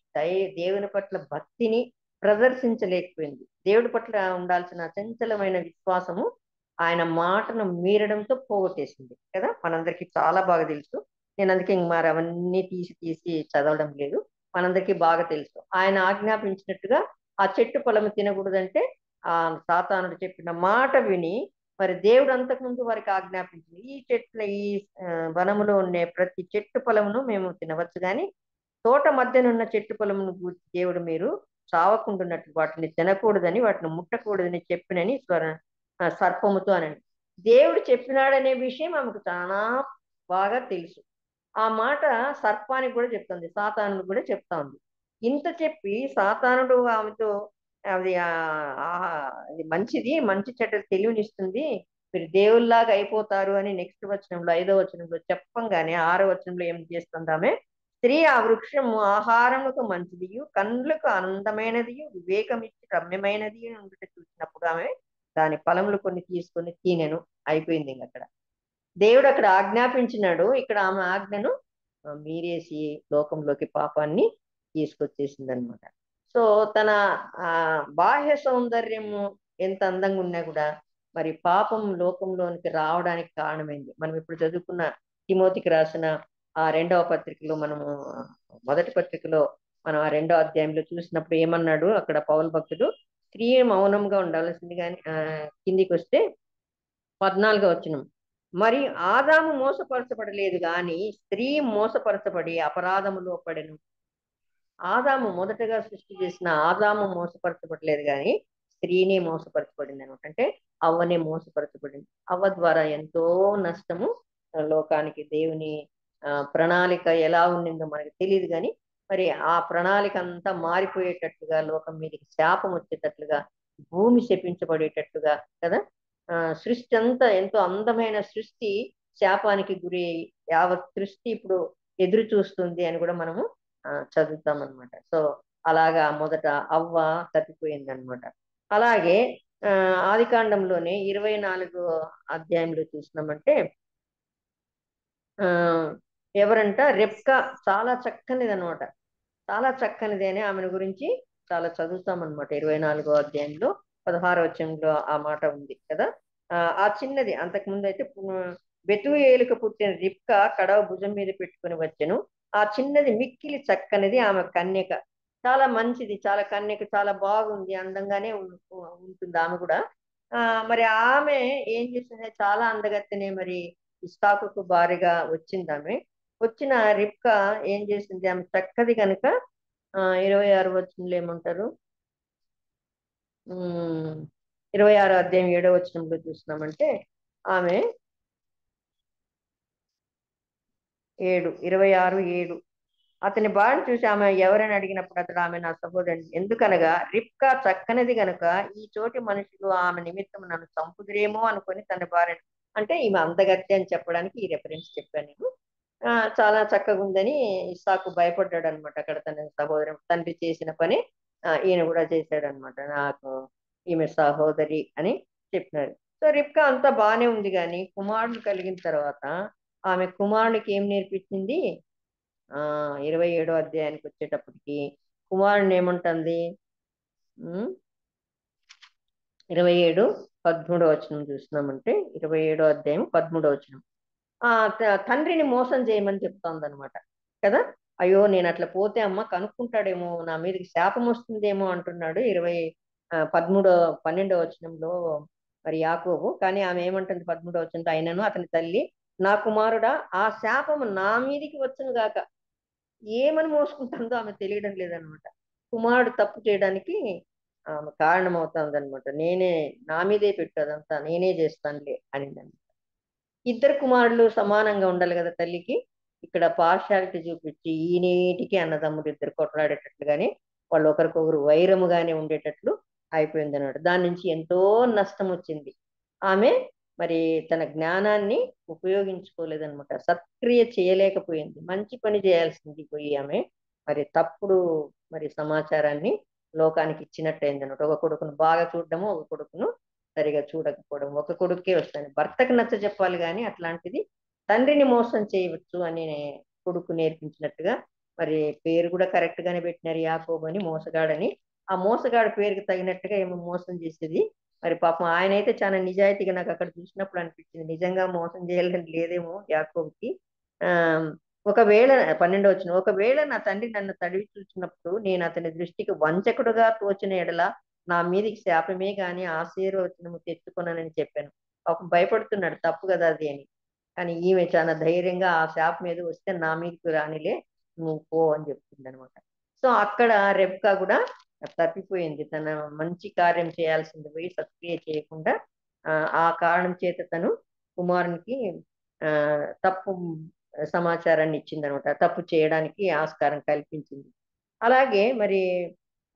దేవుని పట్ల భక్తిని ప్రదర్శించలేకపోయింది. దేవుడి పట్ల ఉండాల్సిన చంచలమైన విశ్వాసము ఆయన మాటను మీరడంతో పోగొట్టేసింది కదా. మనందరికీ చాలా బాగా తెలుసు. నేను అందుకే మరి అవన్నీ తీసి చదవడం లేదు, మనందరికీ బాగా తెలుసు. ఆయన ఆజ్ఞాపించినట్టుగా ఆ చెట్టు ఫలము తినకూడదంటే ఆ సాతానుడు చెప్పిన మాట విని మరి దేవుడు అంతకుముందు వారికి ఆజ్ఞాపించింది, ఈ వనములో ఉండే ప్రతి చెట్టు ఫలమును మేము తినవచ్చు, కానీ తోట మధ్యనున్న చెట్టు ఫలమును గూర్చి దేవుడు మీరు చావకుండున్నట్లు వాటిని తినకూడదని, వాటిని ముట్టకూడదని చెప్పినని సర్పముతో అనండి. దేవుడు చెప్పినాడనే విషయం ఆమెకు చాలా బాగా తెలుసు. ఆ మాట సర్పానికి కూడా చెప్తుంది, సాతానుడు కూడా చెప్తా ఉంది. ఇంత చెప్పి సాతానుడు ఆమెతో అది అది మంచి చెడ్డ తెలివినిస్తుంది, మీరు దేవుల్లాగా అయిపోతారు అని నెక్స్ట్ వచనంలో 5వ వచనంలో చెప్పంగానే 6వ వచనంలో ఏం చేస్తుంది ఆమె? స్త్రీ ఆ వృక్షము ఆహారముకు మంచిది, కండ్లకు అందమైనది, వివేకమిచ్చి రమ్యమైనది ఉండుట చూసినప్పుడు ఆమె దాని ఫలములు కొన్ని తీసుకొని తినెను. అయిపోయింది ఇంక అక్కడ. దేవుడు అక్కడ ఆజ్ఞాపించినాడు, ఇక్కడ ఆమె ఆజ్ఞను మీరేసి లోకంలోకి పాపాన్ని తీసుకొచ్చేసింది అనమాట. సో తన బాహ్య సౌందర్యము ఎంత అందంగా ఉన్నా కూడా మరి పాపం లోకంలోనికి రావడానికి కారణమైంది. మనం ఇప్పుడు చదువుకున్న తిమోతికి రాసిన ఆ 2వ పత్రికలో, మనము మొదటి పత్రికలో మనం ఆ 2వ అధ్యాయంలో చూసినప్పుడు ఏమన్నాడు అక్కడ పౌలు భక్తుడు? స్త్రీ మౌనంగా ఉండాల్సింది, కానీ కిందికి వస్తే 14వ వచనం, మరి ఆదాము మోసపరచబడలేదు కానీ స్త్రీ మోసపరచబడి అపరాధములో పడెను. ఆదాము మొదటగా సృష్టి చేసిన ఆదాము మోసపరచబడలేదు కానీ స్త్రీనే మోసపరచబడింది అనమాట. అంటే అవ్వనే మోసపరచబడింది. అవ్వ ద్వారా ఎంతో నష్టము లోకానికి. దేవుని ప్రణాళిక ఎలా ఉండిందో మనకి తెలియదు, కానీ మరి ఆ ప్రణాళిక అంతా మారిపోయేటట్లుగా, లోకం మీదకి శాపం వచ్చేటట్లుగా, భూమి శపించబడేటట్లుగా కదా. సృష్టి అంతా ఎంతో అందమైన సృష్టి శాపానికి గురి అయి యావత్ సృష్టి ఇప్పుడు ఎదురు చూస్తుంది అని కూడా మనము చదువుతాం అనమాట. సో అలాగా మొదట అవ్వ తప్పిపోయింది అనమాట. అలాగే ఆది కాండంలోనే 24వ అధ్యాయంలో చూసినామంటే ఎవరంట? రెబ్కా. చాలా చక్కనిది అనమాట, చాలా చక్కనిది అని ఆమెను గురించి చాలా చదువుతామన్నమాట. 24వ అధ్యాయంలో 16వ వచనంలో ఆ మాట ఉంది కదా. ఆ చిన్నది, అంతకుముందు అయితే బెతూయేలుకు పుట్టిన రిబ్కా కడవ భుజం మీద పెట్టుకుని వచ్చెను. ఆ చిన్నది మిక్కిలి చక్కనిది, ఆమె కన్యక, చాలా మంచిది, చాలా కన్యక, చాలా బాగుంది, అందంగానే ఉంటుంది ఆమె కూడా. మరి ఆమె ఏం చేసింది? చాలా అందగత్తెనే మరి ఇస్సాకుకు భార్యగా వచ్చింది. ఆమె వచ్చిన రిబ్కా ఏం చేసింది? ఆమె చక్కది కనుక 26వ వచనంలో ఏమంటారు? 26వ అధ్యాయం 7వ వచనంలో చూసినామంటే ఆమె 26:7 అతని భార్యను చూసి ఆమె ఎవరని అడిగినప్పుడు అతడు ఆమె నా సహోదరుని, ఎందుకనగా రిబ్కా చక్కనిది గనుక ఈ చోటి మనుషులు ఆమె నిమిత్తం నన్ను చంపుదురేమో అనుకొని తన భార్యను, అంటే ఈమె అందగత్తె అని చెప్పడానికి ఈ రెఫరెన్స్ చెప్పాను నేను. చాలా చక్కగా ఉందని ఇస్సాకు భయపడ్డాడు అనమాట. అక్కడ తన సహోదరం తండ్రి చేసిన పని ఈయన కూడా చేశాడు అనమాట, నాకు ఈమె సహోదరి అని చెప్పినారు. సో రిబ్కా అంతా బాగానే ఉంది, కానీ కుమారుడు కలిగిన తర్వాత ఆమె కుమారునికి ఏం నేర్పించింది? 27వ అధ్యాయానికి వచ్చేటప్పటికి కుమారుని ఏమంటుంది? 27:13 వచనం చూసినామంటే 27వ అధ్యాయం 13వ వచనం, తండ్రిని మోసం చేయమని చెప్తోంది అనమాట కదా. అయ్యో నేను అట్లా పోతే అమ్మ కనుక్కుంటాడేమో, నా మీదకి శాపం వస్తుందేమో అంటున్నాడు 12వ వచనంలో మరి యాకోబు. కానీ ఆమె ఏమంటుంది 13వ వచనంలో, అయినను అతని తల్లి, నా కుమారుడా ఆ శాపము నా మీదికి వచ్చును గాక. ఏమని మోసుకుంటుందో ఆమె తెలియడం లేదనమాట. కుమారుడు తప్పు చేయడానికి ఆమె కారణమవుతుంది అనమాట. నేనే నా మీదే పెట్టు అదంతా, నేనే చేస్తానులే అనింది. ఇద్దరు కుమారులు సమానంగా ఉండాలి కదా తల్లికి. ఇక్కడ పార్షాలిటీ చూపించి ఈనేటికి అన్నదమ్ముడు ఇద్దరు కొట్లాడేటట్లుగానే వాళ్ళు ఒకరికొకరు వైరముగానే ఉండేటట్లు అయిపోయింది అన్నమాట. దాని నుంచి ఎంతో నష్టం వచ్చింది. ఆమె మరి తన జ్ఞానాన్ని ఉపయోగించుకోలేదన్నమాట. సత్క్రియ చేయలేకపోయింది. మంచి పని చేయాల్సింది పోయి ఆమె మరి తప్పుడు మరి సమాచారాన్ని లోకానికి ఇచ్చినట్టయింది అన్నమాట. ఒక కొడుకును బాగా చూడడము, ఒక కొడుకును సరిగా చూడకపోవడం. ఒక కొడుకే వస్తాను, భర్తకు నచ్చ చెప్పాలి కానీ అట్లాంటిది తండ్రిని మోసం చేయవచ్చు అని కొడుకు నేర్పించినట్టుగా మరి పేరు కూడా కరెక్ట్ గానే పెట్టినారు, యాకోబు అని, మోసగాడని. ఆ మోసగాడి పేరుకి తగినట్టుగా ఏమో మోసం చేసేది. మరి పాపం ఆయన అయితే చాలా నిజాయితీగా నాకు అక్కడ చూసినప్పుడు అనిపించింది, నిజంగా మోసం చేయాలని లేదేమో యాకోబుకి. ఆ ఒకవేళ 12వ వచనం, ఒకవేళ నా తండ్రి నన్ను తడివి చూసినప్పుడు నేను అతని దృష్టికి వంచకుడుగా తోచిన ఎడల నా మీదికి శాపమే గాని ఆశీర్వచనము తెచ్చుకున్నానని చెప్పాను. ఒక భయపడుతున్నాడు, తప్పు కదా అది అని. కానీ ఈమె చాలా ధైర్యంగా ఆ శాపం మీద వస్తే నా మీదకి రానిలే, నువ్వు పో అని చెప్తుంది అనమాట. సో అక్కడ రెబ్కా కూడా తప్పిపోయింది. తన మంచి కార్యం చేయాల్సింది పోయి సత్క్రియ చేయకుండా ఆ కారణం చేత తను కుమారునికి తప్పు సమాచారాన్ని ఇచ్చిందనమాట. తప్పు చేయడానికి ఆస్కారం కల్పించింది. అలాగే మరి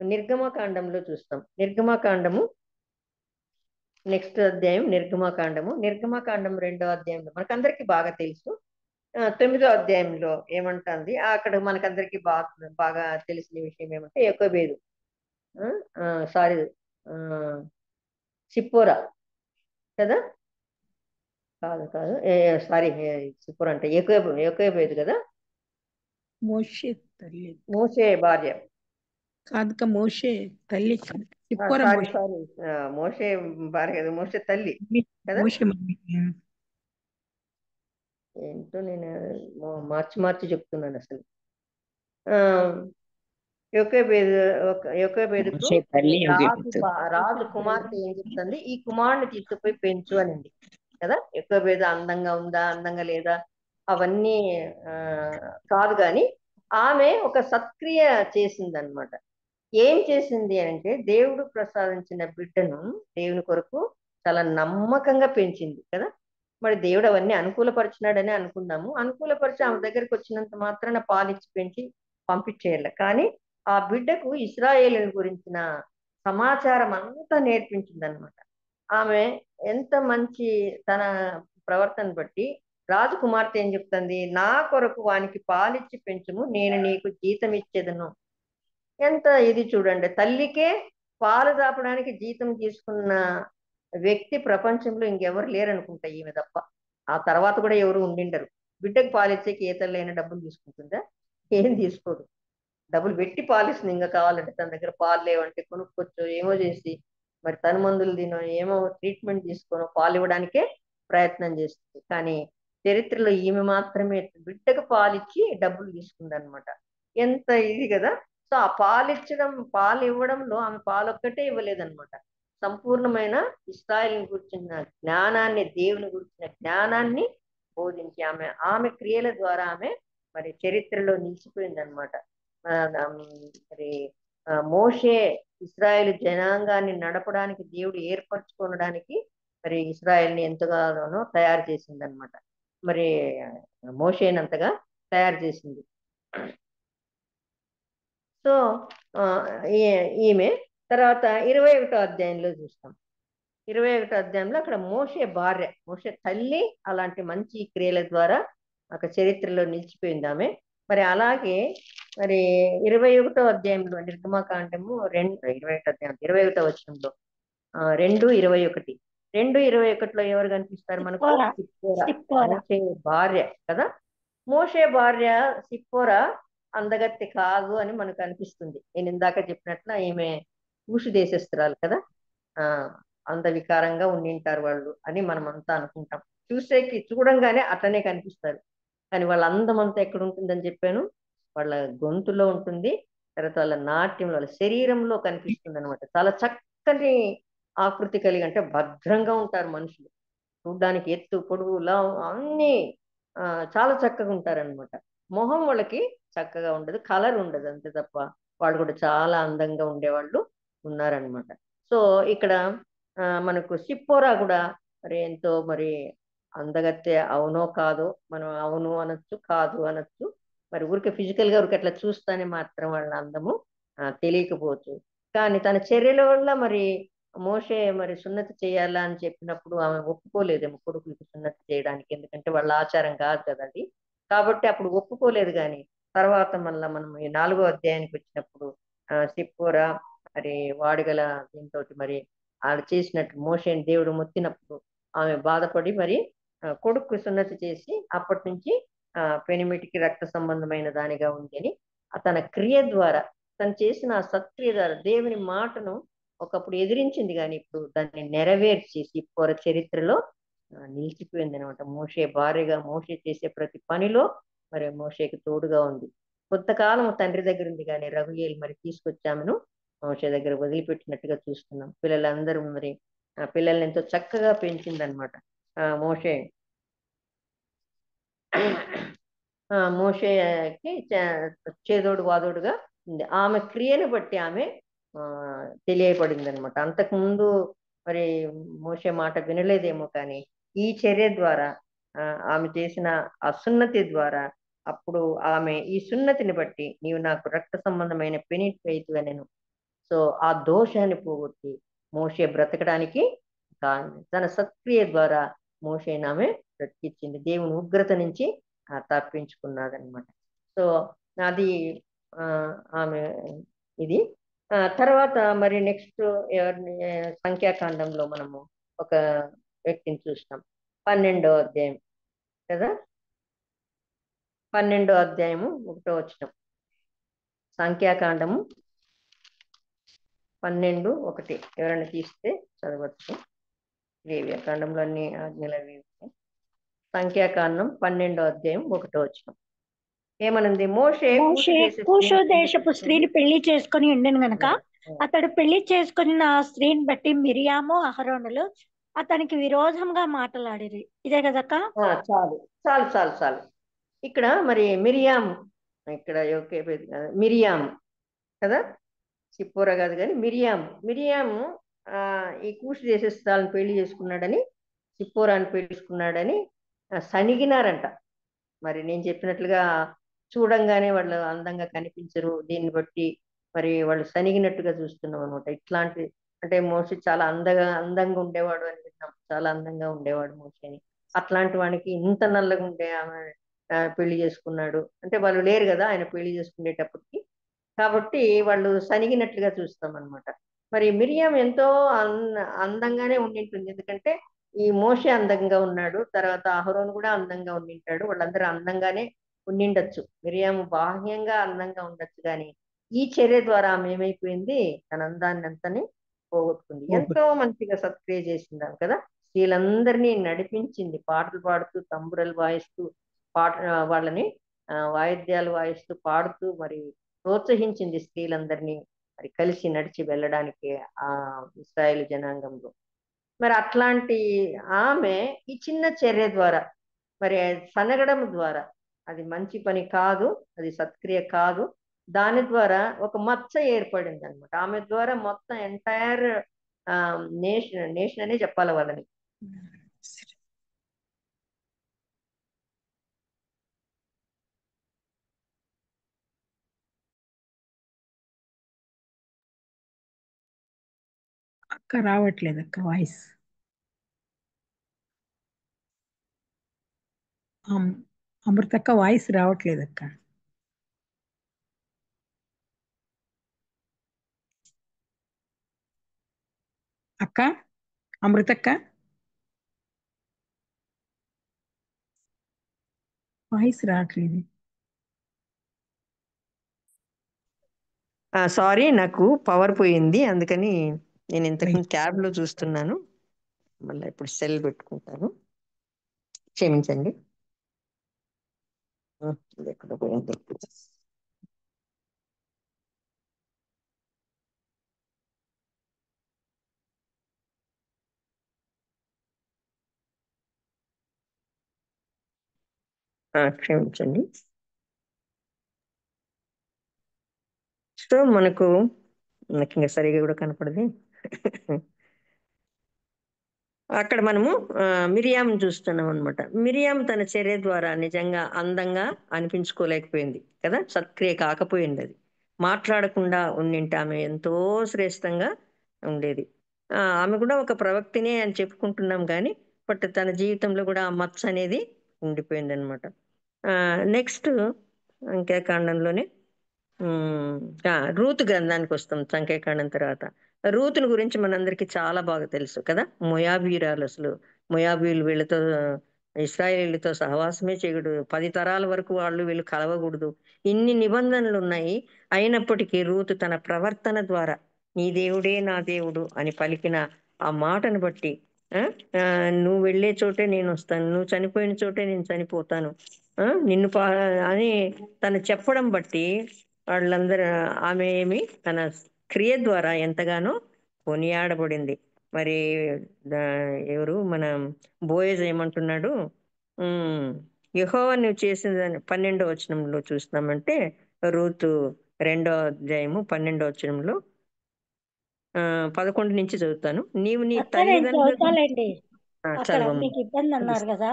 నిర్గమకాండంలో చూస్తాం. నిర్గమకాండము నెక్స్ట్ అధ్యాయం నిర్గమకాండము. నిర్గమకాండం 2వ అధ్యాయంలో మనకందరికి బాగా తెలుసు. 9వ అధ్యాయంలో ఏమంటుంది, అక్కడ మనకందరికి బాగా తెలిసిన విషయం ఏమంటే యొకోబేదు సిప్పోరా కదా, కాదు సిప్పోరా అంటే యొకోబేదు కదా, మోషే భార్య కాదు, మోషే తల్లి మోషే భార్య కదా, మోషే తల్లి కదా. ఏంటో నేను మార్చి చెప్తున్నాను అసలు. యొకోబేదుకు రాజు కుమార్తె ఏం చెప్తుంది, ఈ కుమారుని తీసుకుపోయి పెంచు అనింది కదా. యొకోబేదు అందంగా ఉందా, అందంగా లేదా, అవన్నీ కాదు కానీ ఆమె ఒక సత్క్రియ చేసింది అనమాట. ఏం చేసింది అంటే దేవుడు ప్రసాదించిన బిడ్డను దేవుని కొరకు చాలా నమ్మకంగా పెంచింది కదా. మరి దేవుడు అవన్నీ అనుకూలపరిచినాడని అనుకున్నాము. అనుకూలపరిచి ఆమె దగ్గరికి వచ్చినంత మాత్రాన పాలిచ్చి పెంచి పంపించేయాలి. కానీ ఆ బిడ్డకు ఇశ్రాయేలుని గురించిన సమాచారం అంతా నేర్పించింది అనమాట. ఆమె ఎంత మంచి తన ప్రవర్తన బట్టి రాజకుమార్తె ఏం చెప్తుంది, నా కొరకు వానికి పాలిచ్చి పెంచుము, నేను నీకు జీతం ఇచ్చేదను. ఎంత ఇది చూడండి, తల్లికే పాలు దాపడానికి జీతం తీసుకున్న వ్యక్తి ప్రపంచంలో ఇంకెవరు లేరనుకుంటా ఈమె తప్ప. ఆ తర్వాత కూడా ఎవరు ఉండిండరు. బిడ్డకు పాలిచ్చేకి ఏ తల్లి అయినా డబ్బులు తీసుకుంటుందా? ఏం తీసుకోదు. డబ్బులు పెట్టి పాలిస్తుంది. ఇంకా కావాలంటే తన దగ్గర పాలు లేవంటే కొనుక్కొచ్చు, ఏమో చేసి మరి తన మందులు తినో ఏమో ట్రీట్మెంట్ తీసుకోనో పాలు ఇవ్వడానికే ప్రయత్నం చేస్తుంది. కానీ చరిత్రలో ఈమె మాత్రమే బిడ్డకు పాలిచ్చి డబ్బులు తీసుకుంది అనమాట. ఎంత ఇది కదా. సో ఆ పాలు ఇవ్వడంలో ఆమె పాలొక్కటే ఇవ్వలేదన్నమాట. సంపూర్ణమైన ఇశ్రాయేలుని గురించిన జ్ఞానాన్ని, దేవుని గురించిన జ్ఞానాన్ని బోధించి ఆమె క్రియల ద్వారా ఆమె మరి చరిత్రలో నిలిచిపోయింది అనమాట. మరి మోషే ఇశ్రాయేలు జనాంగాన్ని నడపడానికి దేవుడు ఏర్పరచుకోవడానికి మరి ఇశ్రాయేల్ని ఎంతగానో తయారు చేసింది అనమాట. మరి మోషేనంతగా తయారు చేసింది. సో ఈమె తర్వాత 21వ అధ్యాయంలో చూస్తాం. 21వ అధ్యాయంలో అక్కడ మోషే భార్య, మోషే తల్లి అలాంటి మంచి క్రియల ద్వారా ఒక చరిత్రలో నిలిచిపోయింది ఆమె. మరి అలాగే మరి 21వ అధ్యాయంలో నిర్గమకాండము 21వ వచనంలో 2:21 2:21లో ఎవరు కనిపిస్తారు మనకు? మోషే భార్య కదా. మోషే భార్య సిప్పోరా అందగత్తె కాదు అని మనకు అనిపిస్తుంది. నేను ఇందాక చెప్పినట్లు ఈమె కూషు దేశస్తురాలు కదా. అంత వికారంగా ఉండింటారు వాళ్ళు అని మనం అంతా అనుకుంటాం. చూడంగానే అట్లనే కనిపిస్తారు. కానీ వాళ్ళ అందం అంతా ఎక్కడ ఉంటుందని చెప్పాను, వాళ్ళ గొంతులో ఉంటుంది, తర్వాత వాళ్ళ నాట్యంలో, వాళ్ళ శరీరంలో కనిపిస్తుంది అనమాట. చాలా చక్కని ఆకృతి కలిగి, అంటే భద్రంగా ఉంటారు మనుషులు. చూడ్డానికి ఎత్తు పొడుగు లావు అన్నీ చాలా చక్కగా ఉంటారనమాట. మొహం వాళ్ళకి చక్కగా ఉండదు, కలర్ ఉండదు, అంతే తప్ప వాళ్ళు కూడా చాలా అందంగా ఉండేవాళ్ళు ఉన్నారనమాట. సో ఇక్కడ మనకు సిప్పోరా కూడా మరి ఎంతో మరి అందగత్తె, అవునో కాదో, మనం అవును అనొచ్చు, కాదు అనొచ్చు. మరి ఊరికే ఫిజికల్ గా ఊరికి అట్లా చూస్తానే మాత్రం వాళ్ళ అందము తెలియకపోవచ్చు. కానీ తన చర్యల వల్ల మరి మోషే మరి సున్నతి చేయాలా అని చెప్పినప్పుడు ఆమె ఒప్పుకోలేదేమో కొడుకులకి సున్నతి చేయడానికి, ఎందుకంటే వాళ్ళ ఆచారం కాదు కదా అది. కాబట్టి అప్పుడు ఒప్పుకోలేదు. కానీ తర్వాత మళ్ళా మనం ఈ 4వ అధ్యాయానికి వచ్చినప్పుడు సిప్పోరా మరి వాడిగల దీంతో మరి ఆడు చేసినట్టు మోషేని దేవుడు మొత్తినప్పుడు ఆమె బాధపడి మరి కొడుకు సున్నతి చేసి అప్పటి నుంచి పెనిమిటికి రక్త సంబంధమైన దానిగా ఉంది అని తన క్రియ ద్వారా, తను చేసిన ఆ సత్క్రియ ద్వారా దేవుని మాటను ఒకప్పుడు ఎదిరించింది, కానీ ఇప్పుడు దాన్ని నెరవేర్చి సిప్పోర చరిత్రలో నిలిచిపోయింది అనమాట. మోషే భార్యగా మోషే చేసే ప్రతి పనిలో మరి మోషేకి తోడుగా ఉంది. కొంతకాలం తండ్రి దగ్గర ఉంది, కానీ రగుయేలు మరి తీసుకొచ్చామను మోషే దగ్గర వదిలిపెట్టినట్టుగా చూస్తున్నాం. పిల్లలందరూ మరి పిల్లల్ని ఎంతో చక్కగా పెంచిందనమాట మోషే. మోషేకి చేదోడు వాదోడుగా ఉంది. ఆమె క్రియను బట్టి ఆమె తెలియబడింది అనమాట. అంతకుముందు మరి మోషే మాట వినలేదేమో, కానీ ఈ చర్య ద్వారా ఆమె చేసిన ఆ సున్నతి ద్వారా అప్పుడు ఆమె ఈ సున్నతిని బట్టి నీవు నాకు రక్త సంబంధమైన పెనిట్ నేను, సో ఆ దోషాన్ని పోగొట్టి మోషే బ్రతకడానికి తన సత్క్రియ ద్వారా మోషేని ఆమె బ్రతికిచ్చింది. దేవుని ఉగ్రత నుంచి తప్పించుకున్నాదనమాట. సో అది ఆమె ఇది. తర్వాత మరి నెక్స్ట్ ఎవరిని సంఖ్యాకాండంలో మనము ఒక వ్యక్తిని చూస్తాం. 12వ అధ్యాయం కదా, 12వ అధ్యాయము 1వ వచనం. సంఖ్యాకాండము 12:1 ఎవరైనా తీస్తే చదవచ్చు. లేవ్యకాండంలో అన్ని ఆజ్ఞలు అవి. సంఖ్యాకాండం 12వ అధ్యాయం 1వ వచనం ఏమనుంది? మోషే కూషు దేశపు స్త్రీని పెళ్లి చేసుకుని ఉండను గనక అతడు పెళ్లి చేసుకుని ఆ స్త్రీని బట్టి మిరియాము అహరోనులు అతనికి విరోధంగా మాట్లాడిరి. ఇదే కదక్క? చాలు చాలు చాలు చాలు. ఇక్కడ మరి మిరియాం, ఇక్కడ మిరియాం కదా, సిప్పోరా కాదు, కానీ మిరియాము ఈ కూషు దేశస్థాలను పెళ్లి చేసుకున్నాడని, సిప్పోరాని పెళ్లి చేసుకున్నాడని సణిగినారంట. మరి నేను చెప్పినట్లుగా చూడంగానే వాళ్ళు అందంగా కనిపించరు, దీన్ని బట్టి మరి వాళ్ళు సనిగినట్టుగా చూస్తున్నాం అనమాట. ఇట్లాంటి అంటే మోషే చాలా అందంగా ఉండేవాడు అని విన్నాం, చాలా అందంగా ఉండేవాడు మోషే అని. అట్లాంటి వానికి ఇంత నల్లగా ఉండే ఆమె పెళ్లి చేసుకున్నాడు అంటే వాళ్ళు లేరు కదా ఆయన పెళ్లి చేసుకునేటప్పటికి, కాబట్టి వాళ్ళు సనిగినట్లుగా చూస్తాం అనమాట. మరి మిరియాం ఎంతో అందంగానే ఉండింటుంది, ఎందుకంటే ఈ మోషే అందంగా ఉన్నాడు, తర్వాత అహరోను కూడా అందంగా ఉండింటాడు, వాళ్ళందరూ అందంగానే ఉండిండొచ్చు. మిరియాము బాహ్యంగా అందంగా ఉండొచ్చు, కానీ ఈ చర్య ద్వారా ఆమె ఏమైపోయింది, తన అందాన్ని అంతని పోగొట్టుకుంది. ఎంతో మంచిగా సత్క్రియ చేసిందాం కదా, స్త్రీలందరినీ నడిపించింది, పాటలు పాడుతూ తంబురలు వాయిస్తూ వాళ్ళని వాయిద్యాలు వాయిస్తూ పాడుతూ మరి ప్రోత్సహించింది స్త్రీలందరినీ మరి కలిసి నడిచి వెళ్ళడానికి ఆ ఇశ్రాయేలు జనాంగంలో. మరి అట్లాంటి ఆమె ఈ చిన్న చర్య ద్వారా మరి సనగడం ద్వారా, అది మంచి పని కాదు, అది సత్క్రియ కాదు, దాని ద్వారా ఒక మచ్చ ఏర్పడింది అనమాట. ఆమె ద్వారా మొత్తం ఎంటైర్ నేషన్ అనే చెప్పాలి వాళ్ళని. అక్క రావట్లేదు అక్క వాయిస్. అమృతక్క వాయిస్ రావట్లేదు అక్క. అక్క అమృతక్క వాయిస్ రావట్లేదు. సారీ, నాకు పవర్ పోయింది, అందుకని నేను ఇంతకుముందు ట్యాబ్ లో చూస్తున్నాను, మళ్ళీ ఇప్పుడు సెల్ పెట్టుకుంటాను. క్షమించండి. ఇది ఎక్కడ పోయింది? క్షమించండి. సో నాకు ఇంకా సరిగా కూడా కనపడదు. అక్కడ మనము మిరియాం చూస్తున్నాం అనమాట. మిరియాం తన చర్య ద్వారా నిజంగా అందంగా అనిపించుకోలేకపోయింది కదా, సత్క్రియ కాకపోయింది. అది మాట్లాడకుండా ఉండింటే ఆమె ఎంతో శ్రేష్టంగా ఉండేది. ఆమె కూడా ఒక ప్రవక్తినే అని చెప్పుకుంటున్నాం కానీ బట్ తన జీవితంలో కూడా ఆ మచ్చ అనేది ఉండిపోయింది అనమాట. నెక్స్ట్ సంఖ్యాకాండంలోనే రూతు గ్రంథానికి వస్తాం. సంఖ్యాకాండం తర్వాత రూతుని గురించి మనందరికీ చాలా బాగా తెలుసు కదా. మొయాబీరాలు, అసలు మొయాబీలు వీళ్ళతో ఇశ్రాయేలీలతో సహవాసమే చేయకూడదు, 10 తరాల వరకు వాళ్ళు వీళ్ళు కలవకూడదు, ఇన్ని నిబంధనలు ఉన్నాయి. అయినప్పటికీ రూతు తన ప్రవర్తన ద్వారా నీ దేవుడే నా దేవుడు అని పలికిన ఆ మాటను బట్టి నువ్వు వెళ్ళే చోటే నేను వస్తాను, నువ్వు చనిపోయిన చోటే నేను చనిపోతాను, నిన్ను అని తను చెప్పడం బట్టి వాళ్ళందరూ ఆమె ఏమి తన క్రియ ద్వారా ఎంతగానో కొనియాడబడింది. మరి ఎవరు మన బోయజ్ ఏమంటున్నాడు, యెహోవా నువ్వు చేసిన 12వ వచనంలో చూస్తున్నామంటే రూతు 2వ అధ్యాయము 12వ వచనంలో 11 నుంచి చదువుతాను. నీవు నీ అక్క నేను తల్లిదండ్రులు చదువుతాలేండి. అక్కడ చదవమ్మ. మీకు ఇబ్బంది అన్నారు కదా.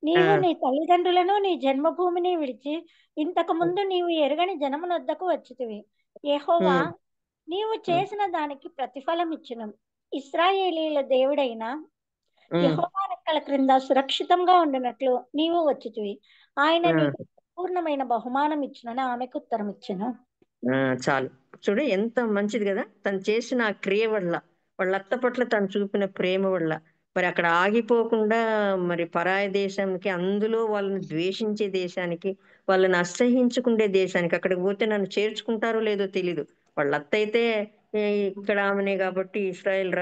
నీవు నీ తల్లిదండ్రులను నీ జన్మభూమిని విడిచి ఇంతకు ముందు నీవు ఎరగని జనమునొద్దకు వచ్చితివి. యెహోవా నీవు చేసిన దానికి ప్రతిఫలం ఇచ్చును. ఇశ్రాయేలీల దేవుడైన యెహోవా రెక్కల క్రింద సురక్షితంగా ఉండినట్లు నీవు వచ్చితివి. ఆయన నీకు పూర్ణమైన బహుమానం ఇచ్చునని ఆమెకు ఉత్తరం ఇచ్చెను. చాలు చూడు ఎంత మంచిది కదా. తను చేసిన ఆ క్రియ వల్ల, వాళ్ళ అత్త పట్ల తను చూపిన ప్రేమ వల్ల మరి అక్కడ ఆగిపోకుండా మరి పరాయి దేశానికి, అందులో వాళ్ళని ద్వేషించే దేశానికి, వాళ్ళని అసహించుకుండే దేశానికి అక్కడికి పోతే నన్ను చేర్చుకుంటారో లేదో తెలీదు. వాళ్ళ అత్త అయితే ఇక్కడ ఆమెనే కాబట్టి, ఇశ్రాయేల్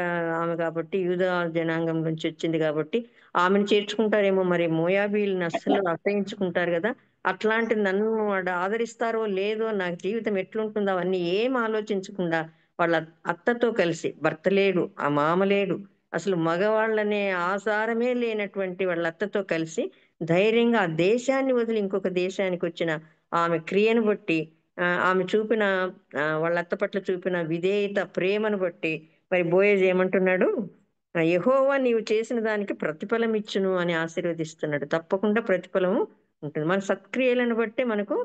ఆమె కాబట్టి, యూదా జనాంగం నుంచి వచ్చింది కాబట్టి ఆమెను చేర్చుకుంటారేమో, మరి మోయాబీలను అస్సలు అసహించుకుంటారు కదా. అట్లాంటి నన్ను వాడు ఆదరిస్తారో లేదో, నాకు జీవితం ఎట్లుంటుందో అవన్నీ ఏం ఆలోచించకుండా వాళ్ళ అత్తతో కలిసి, భర్త లేడు, ఆ మామ లేడు, అసలు మగవాళ్ళనే ఆసారమే లేనటువంటి వాళ్ళ అత్తతో కలిసి ధైర్యంగా ఆ దేశాన్ని వదిలి ఇంకొక దేశానికి వచ్చిన ఆమె క్రియను బట్టి, ఆమె చూపిన వాళ్ళ అత్త పట్ల చూపిన విధేయత, ప్రేమను బట్టి మరి బోయజ్ ఏమంటున్నాడు, యెహోవా నీవు చేసిన దానికి ప్రతిఫలం ఇచ్చును అని ఆశీర్వదిస్తున్నాడు. తప్పకుండా ప్రతిఫలము ఉంటుంది. మన సత్క్రియలను బట్టి మనకు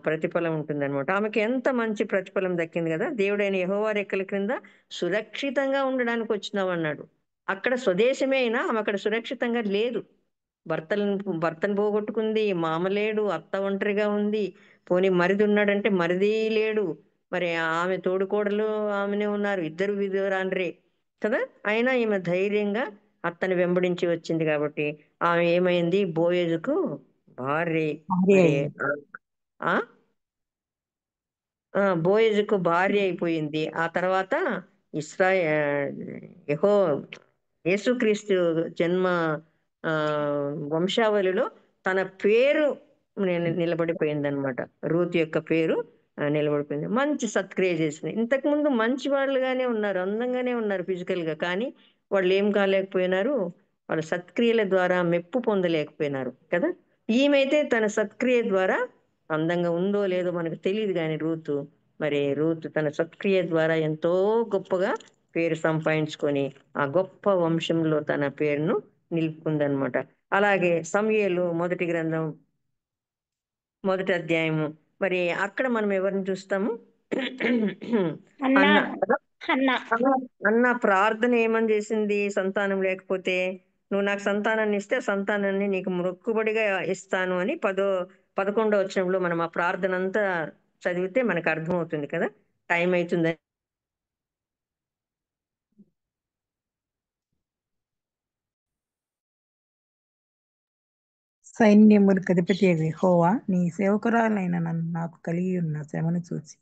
ప్రతిఫలం ఉంటుంది అనమాట. ఆమెకి ఎంత మంచి ప్రతిఫలం దక్కింది కదా. దేవుడైన యెహోవా రెక్కల క్రింద సురక్షితంగా ఉండడానికి వచ్చినావు అన్నాడు. అక్కడ స్వదేశమే అయినా ఆమె అక్కడ సురక్షితంగా లేదు. భర్తను పోగొట్టుకుంది, మామ లేడు, అత్త ఒంటరిగా ఉంది, పోనీ మరిది ఉన్నాడంటే మరిది లేడు, మరి ఆమె తోడుకోడలు ఆమెనే ఉన్నారు, ఇద్దరు విధురాండ్రే కదా. అయినా ఈమె ధైర్యంగా అత్తని వెంబడించి వచ్చింది కాబట్టి ఆమె ఏమైంది, బోయజుకు భార్య. మరి బోయజుకు భార్య అయిపోయింది. ఆ తర్వాత యేసుక్రీస్తు జన్మ వంశావళిలో తన పేరు నిలబడిపోయింది అనమాట. రూత్ యొక్క పేరు నిలబడిపోయింది. మంచి సత్క్రియ చేసింది. ఇంతకు ముందు మంచి వాళ్ళుగానే ఉన్నారు, అందంగానే ఉన్నారు ఫిజికల్ గా, కానీ వాళ్ళు ఏం కాలేకపోయినారు, వాళ్ళ సత్క్రియల ద్వారా మెప్పు పొందలేకపోయినారు కదా. ఈమెతే తన సత్క్రియ ద్వారా, అందంగా ఉందో లేదో మనకు తెలియదు కానీ రూతు తన సత్క్రియ ద్వారా ఎంతో గొప్పగా పేరు సంపాదించుకొని ఆ గొప్ప వంశంలో తన పేరును నిలుపుకుందనమాట. అలాగే సమూయేలు మొదటి గ్రంథం 1వ అధ్యాయము, మరి అక్కడ మనం ఎవరిని చూస్తాము, అన్న ప్రార్థన ఏమని చేసింది, సంతానం లేకపోతే నువ్వు నాకు సంతానాన్ని ఇస్తే సంతానాన్ని నీకు మొక్కుబడిగా ఇస్తాను అని 11వ వచనంలో మనం ఆ ప్రార్థన అంతా చదివితే మనకు అర్థమవుతుంది కదా. టైం అవుతుంది. సైన్యములకు అధిపతి యెహోవా నీ సేవకురాలైన నన్ను నాకు కలిగి ఉన్న శ్రమను చూసి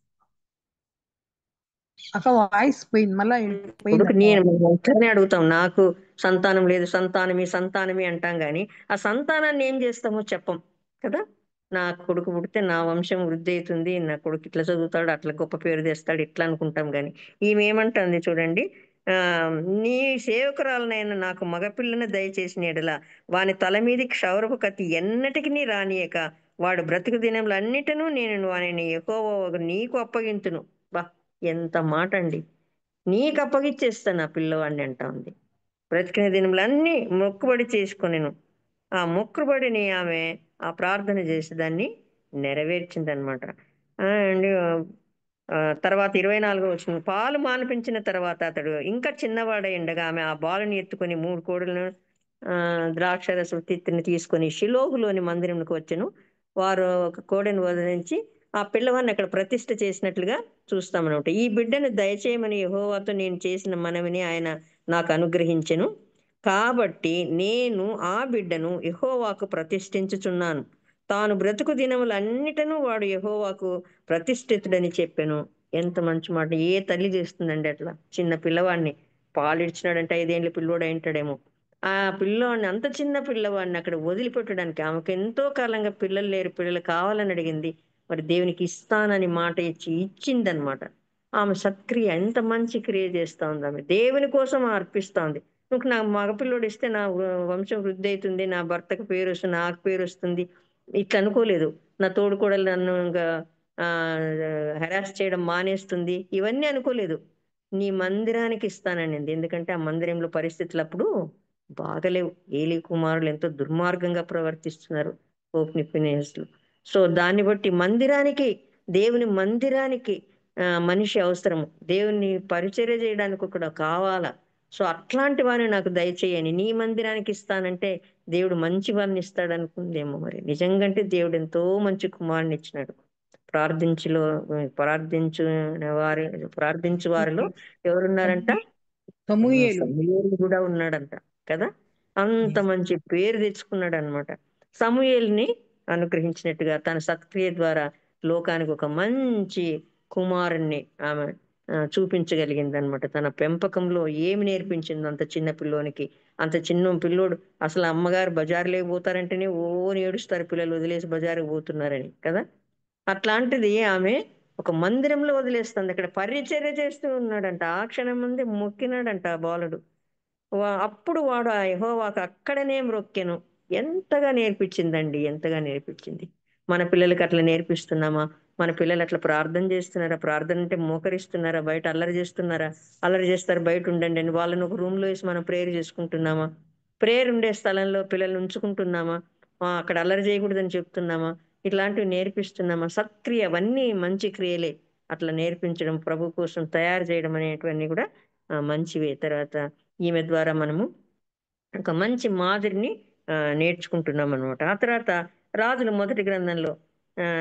అక్క వాయిస్ పోయింది మళ్ళా పోయింది కొడుకు నేను ఇట్లనే అడుగుతాం, నాకు సంతానం లేదు, సంతానమే అంటాం గాని ఆ సంతానాన్ని ఏం చేస్తామో చెప్పం కదా. నా కొడుకు పుడితే నా వంశం వృద్ధి అవుతుంది, నా కొడుకు ఇట్లా చదువుతాడు, అట్లా గొప్ప పేరు తెస్తాడు, ఇట్లా అనుకుంటాం గాని ఈమె ఏమంటుంది చూడండి, ఆ నీ సేవకురాలనైనా నాకు మగపిల్లని దయచేసిన ఎడల వాని తల మీది క్షౌరపు కత్తి ఎన్నటికి రానియక వాడు బ్రతుకు దినములు అన్నిటను నేను వానిని యెహోవా నీకు అప్పగింతును. బా ఎంత మాట అండి, నీకు అప్పగిచ్చేస్తాను ఆ పిల్లవాడిని అంటా ఉంది. బ్రతికిన దినములన్నీ మొక్కుబడి చేసుకొనెను. ఆ మొక్కుబడిని ఆమె ఆ ప్రార్థన చేసి దాన్ని నెరవేర్చిందనమాట. అండ్ తర్వాత 24వ వచనం, పాలు మానిపించిన తర్వాత అతడు ఇంకా చిన్నవాడై ఉండగా ఆమె ఆ బాలుని ఎత్తుకొని 3 కోడులను ద్రాక్షరస తిత్తిని తీసుకొని షిలోహులోని మందిరంకి వచ్చెను. వారు ఒక కోడెను వదిలించి ఆ పిల్లవాడిని అక్కడ ప్రతిష్ఠ చేసినట్లుగా చూస్తామన్నమాట. ఈ బిడ్డను దయచేయమని యెహోవాతో నేను చేసిన మనవిని ఆయన నాకు అనుగ్రహించెను, కాబట్టి నేను ఆ బిడ్డను యెహోవాకు ప్రతిష్ఠించుచున్నాను. తాను బ్రతుకు దినములన్నిటను వాడు యెహోవాకు ప్రతిష్ఠితుడని చెప్పాను. ఎంత మంచి మాట! ఏ తల్లి చేస్తుందండి అట్లా? చిన్న పిల్లవాడిని పాలిడిచినాడంటే 5 ఏళ్ళ పిల్లోడు అయింటాడేమో, ఆ పిల్లవాడిని, అంత చిన్న పిల్లవాడిని అక్కడ వదిలిపెట్టడానికి, ఆమెకు ఎంతో కాలంగా పిల్లలు లేరు, పిల్లలు కావాలని అడిగింది, మరి దేవునికి ఇస్తానని మాట ఇచ్చిందనమాట. ఆమె సత్క్రియ, ఎంత మంచి క్రియ చేస్తా ఉంది ఆమె, దేవుని కోసం అర్పిస్తా ఉంది. నువ్వు నా మగపిల్లోడు ఇస్తే నా వంశం వృద్ధి అవుతుంది, నా భర్తకు పేరు వస్తుంది, నాకు పేరు వస్తుంది, ఇట్లా అనుకోలేదు. నా తోడుకోడలు నన్ను ఇంకా హెరాస్ చేయడం మానేస్తుంది, ఇవన్నీ అనుకోలేదు. నీ మందిరానికి ఇస్తాననింది. ఎందుకంటే ఆ మందిరంలో పరిస్థితులు అప్పుడు బాగలేవు. ఏలీ కుమారులు ఎంతో దుర్మార్గంగా ప్రవర్తిస్తున్నారు, ఓప్ని ఫినెహాసులు. సో దాన్ని బట్టి మందిరానికి, దేవుని మందిరానికి మనిషి అవసరము, దేవుని పరిచర్య చేయడానికి ఒకడు కావాలా. సో అట్లాంటి వారిని నాకు దయచేయని, నీ మందిరానికి ఇస్తానంటే దేవుడు మంచి వారిని ఇస్తాడు అనుకుందేమో. మరి నిజంగంటే దేవుడు ఎంతో మంచి కుమారుని ఇచ్చినాడు. ప్రార్థించు వారిలో ఎవరున్నారంట? సమూయేలు సమూయేలు కూడా ఉన్నాడంట కదా. అంత మంచి పేరు తెచ్చుకున్నాడు అనమాట. సమూయేలుని అనుగ్రహించినట్టుగా తన సత్క్రియ ద్వారా లోకానికి ఒక మంచి కుమారుణ్ణి ఆమె చూపించగలిగింది అనమాట. తన పెంపకంలో ఏమి నేర్పించింది అంత చిన్న పిల్లోనికి? అంత చిన్న పిల్లోడు అసలు అమ్మగారు బజార్లోకి పోతారంటేనే ఏడుస్తారు పిల్లలు, వదిలేసి బజారుకి పోతున్నారని కదా. అట్లాంటిది ఆమె ఒక మందిరంలో వదిలేస్తుంది, అక్కడ పరిచర్య చేస్తూ ఉన్నాడంట. ఆ క్షణం ముందే మొక్కినాడంట ఆ బాలుడు. అప్పుడు వాడు ఆ యెహోవాకు అక్కడనే మ్రొక్కెను. ఎంతగా నేర్పించిందండి, ఎంతగా నేర్పించింది. మన పిల్లలకి అట్లా నేర్పిస్తున్నామా? మన పిల్లలు అట్లా ప్రార్థన చేస్తున్నారా? ప్రార్థన అంటే మోకరిస్తున్నారా? బయట అల్లరి చేస్తున్నారా? అల్లరి చేస్తారు బయట ఉండండి అని వాళ్ళని ఒక రూమ్ లో వేసి మనం ప్రేయర్ చేసుకుంటున్నామా? ప్రేయర్ ఉండే స్థలంలో పిల్లల్ని ఉంచుకుంటున్నామా? అక్కడ అల్లరి చేయకూడదని చెప్తున్నామా? ఇట్లాంటివి నేర్పిస్తున్నామా? సత్క్రియ, అవన్నీ మంచి క్రియలే. అట్లా నేర్పించడం, ప్రభు కోసం తయారు చేయడం అనేటివన్నీ కూడా మంచివే. తర్వాత ఈమె ద్వారా మనము ఒక మంచి మాదిరిని నేర్చుకుంటున్నాం అనమాట. ఆ తర్వాత రాజుల మొదటి గ్రంథంలో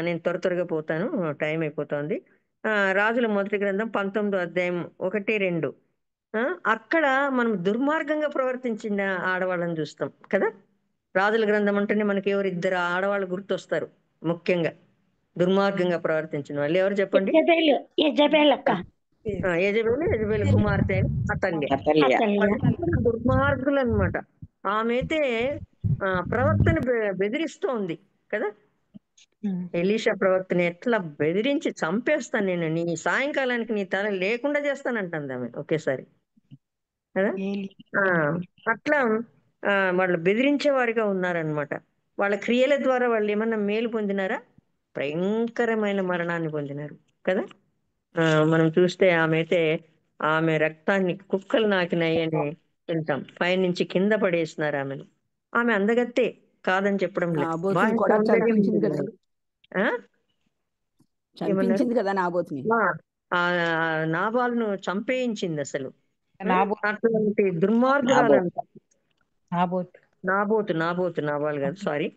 నేను త్వరగా పోతాను, టైం అయిపోతుంది. రాజుల మొదటి గ్రంథం 19వ అధ్యాయం 1-2. అక్కడ మనం దుర్మార్గంగా ప్రవర్తించిన ఆడవాళ్ళని చూస్తాం కదా. రాజుల గ్రంథం అంటేనే మనకి ఎవరు? 2 ఆడవాళ్ళు గుర్తొస్తారు ముఖ్యంగా, దుర్మార్గంగా ప్రవర్తించిన వాళ్ళు. ఎవరు చెప్పండి? యెజబెల్ అక్క. యెజబెలు కుమార్తె అతల్య. దుర్మార్గులు అనమాట. ఆమె అయితే ప్రవక్తని బెదిరిస్తోంది కదా. ఎలీషా ప్రవక్తని ఎట్లా బెదిరించి చంపేస్తాను నేను, నీ సాయంకాలానికి నీ తల లేకుండా చేస్తానంటుంది ఆమె ఒకేసారి కదా. అట్లా వాళ్ళు బెదిరించే వారిగా ఉన్నారనమాట. వాళ్ళ క్రియల ద్వారా వాళ్ళు ఏమన్నా మేలు పొందినారా? భయంకరమైన మరణాన్ని పొందినారు కదా. మనం చూస్తే ఆమె రక్తాన్ని కుక్కలు నాకినాయి అని వింటాం. పైనుంచి కింద పడేసినారు ఆమెను. ఆమె అందగత్తే కాదని చెప్పడం లేదు, బాగా సౌందర్యం ఉంది. చంపించింది కదా నాబోతుని, నాబాలును చంపేయించింది అసలు. అటువంటి దుర్మార్గురాలంట. నాబాలు కాదు, సారీ,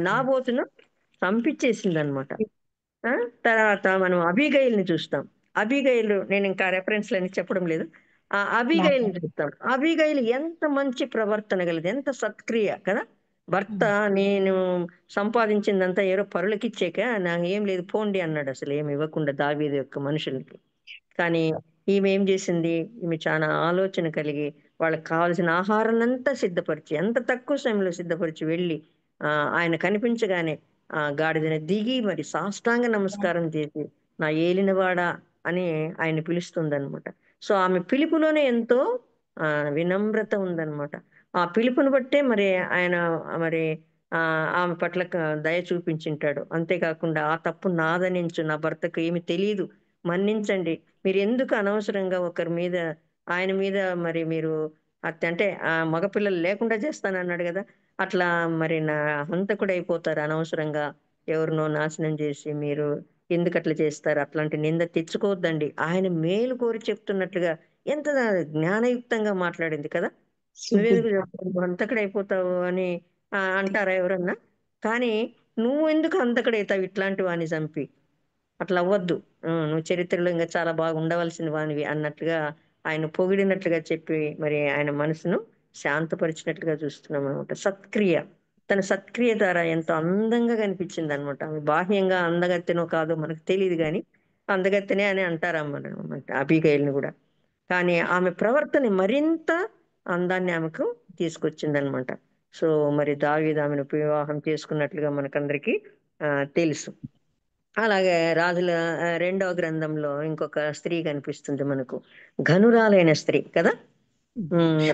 నాబోతును చంపించేసింది అనమాట. తర్వాత మనం అబీగైల్ని చూస్తాం. అబీగైలు, నేను ఇంకా రెఫరెన్స్లని చెప్పడం లేదు, అబీగైల్ని చూస్తాం. అబీగైలు ఎంత మంచి ప్రవర్తన గలది, ఎంత సత్క్రియ కదా. భర్త నేను సంపాదించిందంతా ఏరో పరులకిచ్చాక నాకు ఏం లేదు పోండి అన్నాడు, అసలు ఏమి ఇవ్వకుండా దావీదు యొక్క మనుషులకి. కానీ ఈమె ఏం చేసింది? ఈమె చాలా ఆలోచన కలిగి వాళ్ళకి కావాల్సిన ఆహారాన్నంతా సిద్ధపరిచి, ఎంత తక్కువ సమయంలో సిద్ధపరిచి వెళ్ళి ఆయన కనిపించగానే గాడిదను దిగి మరి సాష్టాంగ నమస్కారం చేసి నా ఏలినవాడా అని ఆయన పిలుస్తుందన్నమాట. సో ఆమె పిలుపులోనే ఎంతో వినమ్రత ఉందన్నమాట. ఆ పిలుపుని బట్టే మరి ఆయన మరి ఆమె పట్ల దయ చూపించింటాడు. అంతేకాకుండా ఆ తప్పు నాదనించు, నా భర్తకు ఏమి తెలియదు, మన్నించండి. మీరు ఎందుకు అనవసరంగా ఒకరి మీద, ఆయన మీద మరి మీరు అంటే మగపిల్లలు లేకుండా చేస్తానన్నాడు కదా, అట్లా మరి నా హంతకుడు అయిపోతారు అనవసరంగా, ఎవరినో నాశనం చేసి మీరు ఎందుకు అట్లా చేస్తారు? అట్లాంటి నింద తెచ్చుకోవద్దండి. ఆయన మేలు కోరి చెప్తున్నట్లుగా ఎంత జ్ఞానయుక్తంగా మాట్లాడింది కదా. నువ్వెందుకు చెప్తావు, హంతకుడు అయిపోతావు అని అంటారా ఎవరన్నా? కానీ నువ్వు ఎందుకు హంతకుడైతావు ఇట్లాంటి వాడిని చంపి? అట్లా అవ్వద్దు. నువ్వు చరిత్రలో ఇంకా చాలా బాగా ఉండవలసిన వానివి అన్నట్లుగా ఆయన పొగిడినట్లుగా చెప్పి మరి ఆయన మనసును శాంతపరిచినట్లుగా చూస్తున్నాం అనమాట. సత్క్రియ, తన సత్క్రియ ద్వారా ఎంతో అందంగా కనిపించింది అనమాట. ఆమె బాహ్యంగా అందగత్తెనో కాదో మనకు తెలియదు, కానీ అందగత్తెనే అని అంటారన్నమాట అబీగైల్ని కూడా. కానీ ఆమె ప్రవర్తన మరింత అందాన్ని ఆమెకు తీసుకొచ్చింది అనమాట. సో మరి దావీదు ఆమెను వివాహం చేసుకున్నట్లుగా మనకందరికీ తెలుసు. అలాగే రాజుల 2వ గ్రంథంలో ఇంకొక స్త్రీ కనిపిస్తుంది మనకు, ఘనురాలైన స్త్రీ కదా.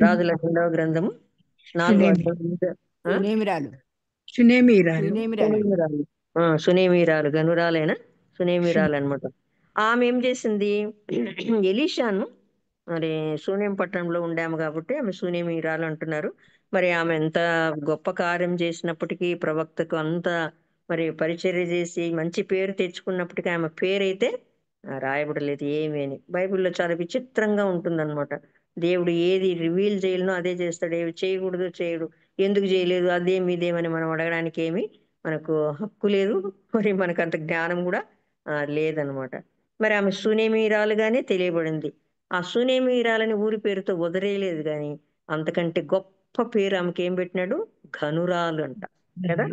రాజుల 2వ గ్రంథము 4వ సునేమిరాలు సునేమిరాలు సునేమిరాలు సునేమిరాలు, ఘనురాలైన సునేమిరాలు అనమాట. ఆమె ఏం చేసింది? ఎలీషాను, మరి శూనేం పట్టణంలో ఉండాము కాబట్టి ఆమె శూనేమిరాలు అంటున్నారు. మరి ఆమె ఎంత గొప్ప కార్యం చేసినప్పటికీ, ప్రవక్తకు అంత మరి పరిచర్య చేసి మంచి పేరు తెచ్చుకున్నప్పటికీ ఆమె పేరైతే రాయబడలేదు ఏమీ అని. బైబిల్లో చాలా విచిత్రంగా ఉంటుందన్నమాట. దేవుడు ఏది రివీల్ చేయాలనో అదే చేస్తాడు, ఏవి చేయకూడదు చేయడు. ఎందుకు చేయలేదు, అదేమి ఇదేమని మనం అడగడానికి ఏమి మనకు హక్కు లేదు, మరి మనకు అంత జ్ఞానం కూడా లేదనమాట. మరి ఆమె సునేమిరాలుగానే తెలియబడింది. ఆ సునేమిరాలని ఊరి పేరుతో వదిలేయలేదు, కానీ అంతకంటే గొప్ప పేరు ఆమెకి ఏం పెట్టినాడు? ఘనురాలు అంట కదా.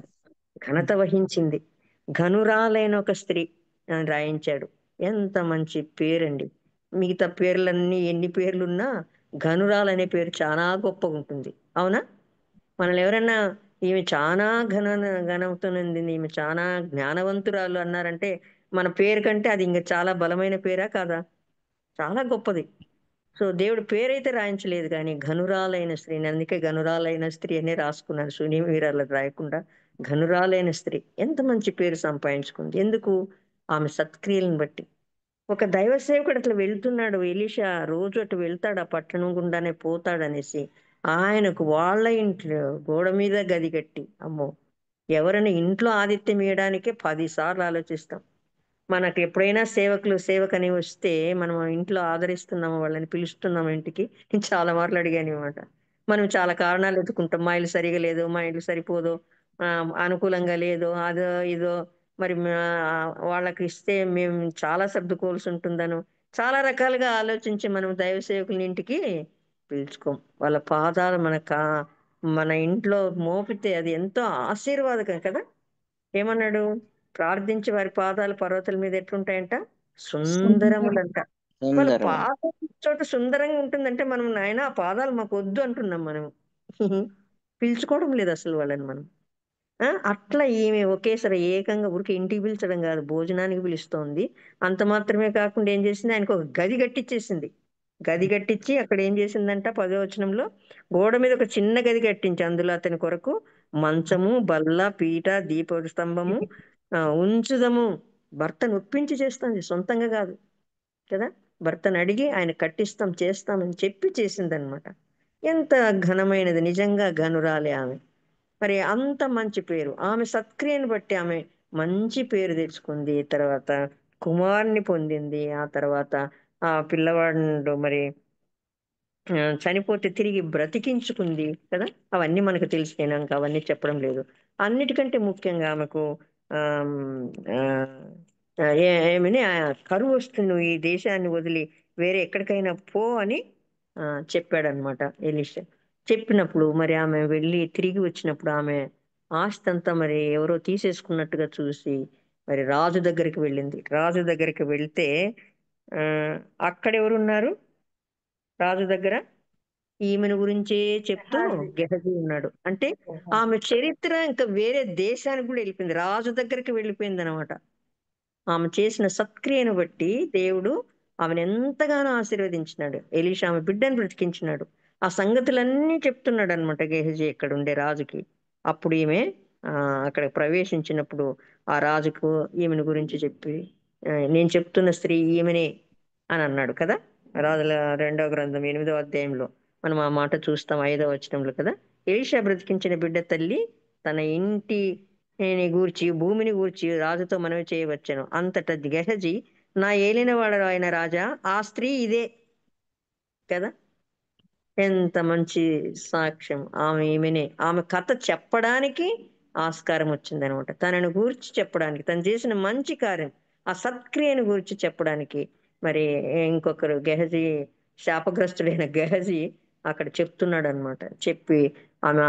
ఘనత వహించింది, ఘనురాలైన ఒక స్త్రీ అని రాయించాడు. ఎంత మంచి పేరండి. మిగతా పేర్లన్నీ ఎన్ని పేర్లున్నా ఘనురాలు అనే పేరు చాలా గొప్పగా ఉంటుంది, అవునా? మనల్ని ఎవరన్నా ఈమె చాలా ఘనంతో నిండింది, ఈమె చాలా జ్ఞానవంతురాలు అన్నారంటే మన పేరు కంటే అది ఇంకా చాలా బలమైన పేరా కాదా? చాలా గొప్పది. సో దేవుడు పేరైతే రాయించలేదు, కానీ ఘనురాలైన స్త్రీని, అందుకే ఘనురాలైన స్త్రీ అనే రాసుకున్నాను, సునీవీరాలు రాయకుండా ఘనురాలైన స్త్రీ. ఎంత మంచి పేరు సంపాదించుకుంది. ఎందుకు? ఆమె సత్క్రియలను బట్టి. ఒక దైవ సేవకుడు అట్లా వెళ్తున్నాడు, ఎలీషా రోజు అటు వెళ్తాడు, ఆ పట్టణం గుండానే పోతాడనేసి ఆయనకు వాళ్ళ ఇంట్లో గోడ మీద గది కట్టి, అమ్మో, ఎవరైనా ఇంట్లో ఆతిథ్యం ఇవ్వడానికే 10 సార్లు ఆలోచిస్తాం. మనకు ఎప్పుడైనా సేవకని వస్తే మనం ఇంట్లో ఆదరిస్తున్నాము, వాళ్ళని పిలుస్తున్నాము ఇంటికి. నేను చాలా మార్లు అడిగాను అనమాట. మనం చాలా కారణాలు ఎత్తుకుంటాం, మా ఇల్లు సరిగా లేదు, మా ఇల్లు సరిపోదు, అనుకూలంగా లేదు, అదో ఇదో, మరి వాళ్ళకి ఇస్తే మేము చాలా సర్దుకోవాల్సి ఉంటుందను చాలా రకాలుగా ఆలోచించి మనం దైవ సేవకుని ఇంటికి పిలుచుకోం. వాళ్ళ పాదాలు మన ఇంట్లో మోపితే అది ఎంతో ఆశీర్వాదకం కదా. ఏమన్నాడు? ప్రార్థించి వారి పాదాలు పర్వతాల మీద ఎట్లుంటాయంట? సుందరములంట. వాళ్ళ పాదాల చోట సుందరంగా ఉంటుందంటే మనం నాయన ఆ పాదాలు మాకు వద్దు అంటున్నాం మనం. పిలుచుకోవడం లేదు అసలు వాళ్ళని మనం. అట్లా ఈమె ఒకేసారి ఏకంగా ఊరికి ఇంటికి పిలిచడం కాదు, భోజనానికి పిలుస్తోంది. అంత మాత్రమే కాకుండా ఏం చేసింది? ఆయనకు ఒక గది కట్టించేసింది. గది కట్టించి అక్కడ ఏం చేసిందంట 10వ వచనంలో, గోడ మీద ఒక చిన్న గది కట్టించి అందులో అతని కొరకు మంచము, బల్ల, పీట, దీప స్తంభము ఉంచుదము. భర్తను ఒప్పించి చేస్తుంది, సొంతంగా కాదు కదా. భర్తను అడిగి ఆయన కట్టిస్తాం చేస్తామని చెప్పి చేసిందనమాట. ఎంత ఘనమైనది, నిజంగా ఘనురాలే ఆమె. మరి అంత మంచి పేరు, ఆమె సత్క్రియను బట్టి ఆమె మంచి పేరు తెచ్చుకుంది. తర్వాత కుమారుని పొందింది. ఆ తర్వాత ఆ పిల్లవాడు మరి చనిపోతే తిరిగి బ్రతికించుకుంది కదా. అవన్నీ మనకు తెలిసినాక అవన్నీ చెప్పడం లేదు. అన్నిటికంటే ముఖ్యంగా ఆమెకు ఏమని కరువు వస్తుంది, నువ్వు ఈ దేశాన్ని వదిలి వేరే ఎక్కడికైనా పో అని చెప్పాడనమాట ఎలీషా. చెప్పినప్పుడు మరి ఆమె వెళ్ళి తిరిగి వచ్చినప్పుడు ఆమె ఆస్తి అంతా మరి ఎవరో తీసేసుకున్నట్టుగా చూసి మరి రాజు దగ్గరికి వెళ్ళింది. రాజు దగ్గరికి వెళ్తే అక్కడ ఎవరున్నారు రాజు దగ్గర? ఈమెను గురించే చెప్తూ గెహజీ ఉన్నాడు. అంటే ఆమె చరిత్ర ఇంకా వేరే దేశానికి కూడా వెళ్ళిపోయింది, రాజు దగ్గరికి వెళ్ళిపోయింది అనమాట. ఆమె చేసిన సత్క్రియను బట్టి దేవుడు ఆమెను ఎంతగానో ఆశీర్వదించినాడు. ఎలీషా ఆమె బిడ్డను బ్రతికించినాడు. ఆ సంగతులన్నీ చెప్తున్నాడు అనమాట గెహజీ ఇక్కడ ఉండే రాజుకి. అప్పుడు ఈమె అక్కడ ప్రవేశించినప్పుడు ఆ రాజుకు ఈమెను గురించి చెప్పి నేను చెప్తున్న స్త్రీ ఈమెనే అని అన్నాడు కదా. రాజుల 2వ గ్రంథం 8వ అధ్యాయంలో మనం ఆ మాట చూస్తాం 5వ వచనంలో కదా. ఎలీషా బ్రతికించిన బిడ్డ తల్లి తన ఇంటి గూర్చి భూమిని గూర్చి రాజుతో మనవి చేయవచ్చును. అంతటా గెహజీ, నా ఏలినవాడు ఆయన రాజా, ఆ స్త్రీ ఇదే కదా. ఎంత మంచి సాక్ష్యం! ఈమెనే. ఆమె కథ చెప్పడానికి ఆస్కారం వచ్చింది అనమాట. తనను గూర్చి చెప్పడానికి, తను చేసిన మంచి కార్యం, ఆ సత్క్రియను గూర్చి చెప్పడానికి. మరి ఇంకొకరు గెహజీ, శాపగ్రస్తుడైన గెహజీ అక్కడ చెప్తున్నాడు అనమాట. చెప్పి ఆమె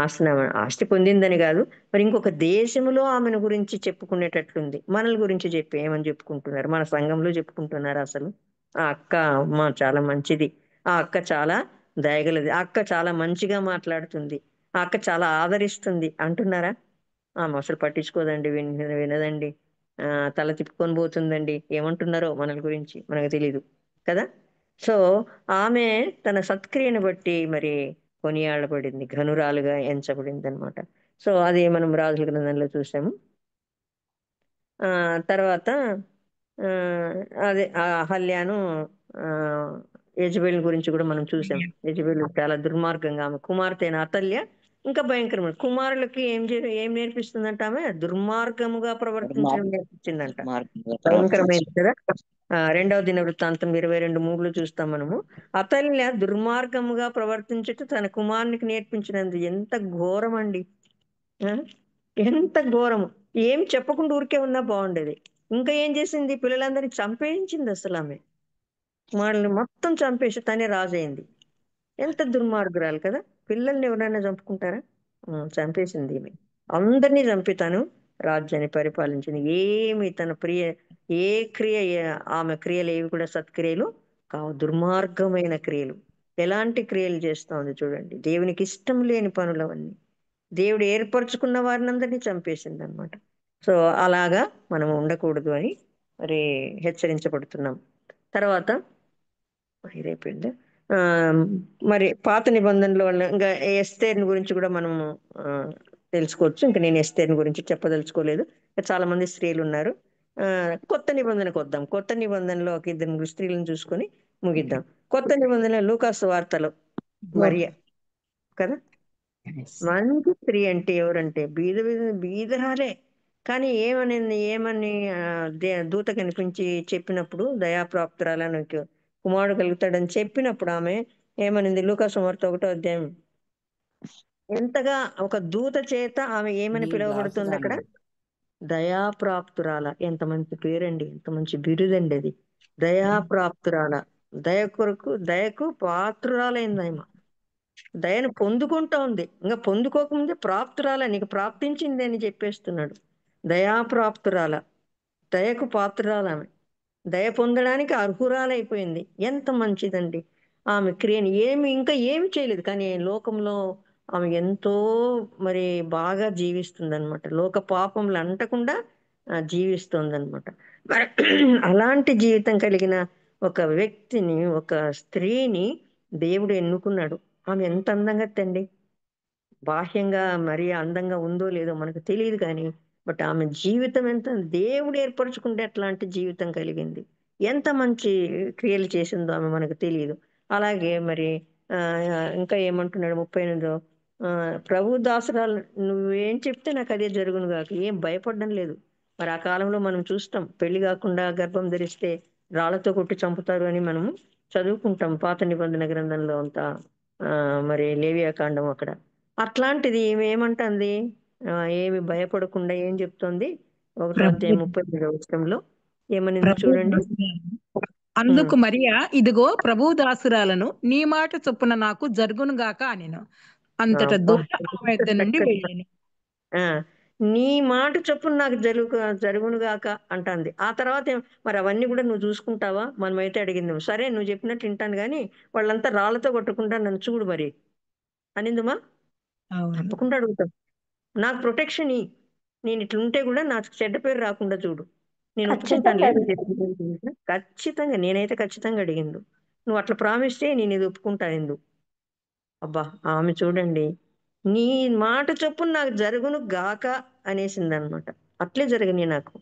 ఆస్తి పొందిందని కాదు, మరి ఇంకొక దేశంలో ఆమెను గురించి చెప్పుకునేటట్లుంది. మనల గురించి చెప్పి ఏమని చెప్పుకుంటున్నారు? మన సంఘంలో చెప్పుకుంటున్నారు అసలు ఆ అక్క అమ్మ చాలా మంచిది, ఆ అక్క చాలా దయగలది, ఆ అక్క చాలా మంచిగా మాట్లాడుతుంది, ఆ అక్క చాలా ఆదరిస్తుంది అంటున్నారా? అసలు పట్టించుకోదండి, వినదండి, తల తిప్పుకొని పోతుందండి, ఏమంటున్నారో మనల గురించి మనకు తెలీదు కదా. సో ఆమె తన సత్క్రియను బట్టి మరి కొనియాడబడింది, ఘనురాలుగా ఎంచబడింది అనమాట. సో అది మనం రాజుల గ్రంథంలో చూసాము. తర్వాత అదే అహల్యాను యజబేల్ గురించి కూడా మనం చూసాం. యజబేల్ చాలా దుర్మార్గంగా, ఆమె కుమార్తె అయిన అతల్య ఇంకా భయంకరమైన కుమారులకి ఏం నేర్పిస్తుందంట? ఆమె దుర్మార్గముగా ప్రవర్తించడం నేర్పించిందంట. భయంకరమైంది కదా. 2వ దినవృత్తాంతం 22:3 చూస్తాం మనము. అతల్య దుర్మార్గముగా ప్రవర్తించుట తన కుమారునికి నేర్పించినందు ఎంత ఘోరం అండి! ఎంత ఘోరము! ఏం చెప్పకుండా ఊరికే ఉన్నా బాగుండేది. ఇంకా ఏం చేసింది? పిల్లలందరినీ చంపేయించింది అసలు ఆమె. వాళ్ళని మొత్తం చంపేసి తనే రాజు అయింది. ఎంత దుర్మార్గురాలు కదా. పిల్లల్ని ఎవరైనా చంపుకుంటారా? చంపేసింది ఈమె. అందరినీ చంపి తను రాజ్యాన్ని పరిపాలించింది. ఏమి తన ఏ క్రియ, ఆమె క్రియలు ఏవి కూడా సత్క్రియలు కావు, దుర్మార్గమైన క్రియలు. ఎలాంటి క్రియలు చేస్తా ఉంది చూడండి. దేవునికి ఇష్టం లేని పనులు అవన్నీ. దేవుడు ఏర్పరచుకున్న వారిని అందరినీ చంపేసింది అనమాట. సో అలాగా మనం ఉండకూడదు అని మరి హెచ్చరించబడుతున్నాం. తర్వాత అయిపోయింది. మరి పాత నిబంధనలో ఇంకా ఎస్తేర్ని గురించి కూడా మనము తెలుసుకోవచ్చు. ఇంకా నేను ఎస్తేర్ని గురించి చెప్పదలుచుకోలేదు. చాలా మంది స్త్రీలు ఉన్నారు. కొత్త నిబంధనకు వద్దాం. కొత్త నిబంధనలో ఒక 2 స్త్రీలను చూసుకొని ముగిద్దాం. కొత్త నిబంధన లూకాసు వార్తలో మరియ కదా. మంచి స్త్రీ అంటే ఎవరంటే బీదరాలే, కానీ ఏమని దూత కనిపించి చెప్పినప్పుడు దయాప్రాప్తురాలని కుమారుడు కలుగుతాడని చెప్పినప్పుడు ఆమె ఏమనింది? లూకాసు వార్త 1వ అధ్యాయం. ఎంతగా ఒక దూత చేత ఆమె ఏమని పిలువబడుతుంది అక్కడ? దయాప్రాప్తురాల. ఎంత మంచి పేరండి, ఎంత మంచి బిరుదండి అది, దయాప్రాప్తురాల. దయకు పాత్రురాలైంది ఆమె. దయను పొందుకుంటా ఉంది, ఇంకా పొందుకోకముందే ప్రాప్తురాల, నీకు ప్రాప్తించింది అని చెప్పేస్తున్నాడు. దయాప్రాప్తురాల, దయకు పాత్రురాల ఆమె, దయ పొందడానికి అర్హురాలైపోయింది. ఎంత మంచిదండి. ఆమె క్రియని ఇంకా ఏమి చేయలేదు, కానీ లోకంలో ఆమె ఎంతో మరి బాగా జీవిస్తుంది అనమాట. లోక పాపములు అంటకుండా జీవిస్తుంది అనమాట. మరి అలాంటి జీవితం కలిగిన ఒక వ్యక్తిని, ఒక స్త్రీని దేవుడు ఎన్నుకున్నాడు. ఆమె ఎంత అందంగా తండి, బాహ్యంగా మరి అందంగా ఉందో లేదో మనకు తెలియదు, కానీ బట్ ఆమె జీవితం ఎంత దేవుడు ఏర్పరచుకుంటే అట్లాంటి జీవితం కలిగింది. ఎంత మంచి క్రియలు చేసిందో ఆమె మనకు తెలియదు. అలాగే మరి ఇంకా ఏమంటున్నాడు 38 ప్రభు దాసురాలు, నువ్వేం చెప్తే నాకు అదే జరుగును కాక. ఏం భయపడడం లేదు. మరి ఆ కాలంలో మనం చూస్తాం, పెళ్లి కాకుండా గర్భం ధరిస్తే రాళ్లతో కొట్టి చంపుతారు అని మనము చదువుకుంటాం పాత నిబంధన గ్రంథంలో అంతా. మరి లేవియా కాండం అక్కడ. అట్లాంటిది ఈమె ఏమంటుంది? ఏమి భయపడకుండా ఏం చెప్తోంది? 1వ అధ్యాయం 38వ వచనంలో ఏమనిందో చూడండి. అందుకు మరియా, ఇదిగో ప్రభు దాసురాలను, నీ మాట చొప్పున నాకు జరుగును గాక అనెను. అంతటా దూత ఆమె యొద్ద నుండి వెళ్ళెను. నీ మాట చొప్పున నాకు జరుగునుగాక అంటుంది. ఆ తర్వాత మరి అవన్నీ కూడా నువ్వు చూసుకుంటావా? మనమైతే అడిగింది, సరే నువ్వు చెప్పినట్టు వింటాను కానీ వాళ్ళంతా రాళ్లతో కొట్టకుండా నన్ను చూడు మరి అనిందుమా? తప్పకుండా అడుగుతాం. నాకు ప్రొటెక్షన్ నేను ఇట్లుంటే కూడా నాకు చెడ్డ పేరు రాకుండా చూడు, నేను ఒప్పుకుంటాను ఖచ్చితంగా లేదు. ఖచ్చితంగా నేనైతే ఖచ్చితంగా అడిగిండు. నువ్వు అట్లా ప్రామిస్ చేయి, నేను ఇది ఒప్పుకుంటాను ఎందు. అబ్బా ఆమె చూడండి, నీ మాట చొప్పున నాకు జరుగును గాక అనేసింది అనమాట. అట్లే జరిగినాయి నాకు.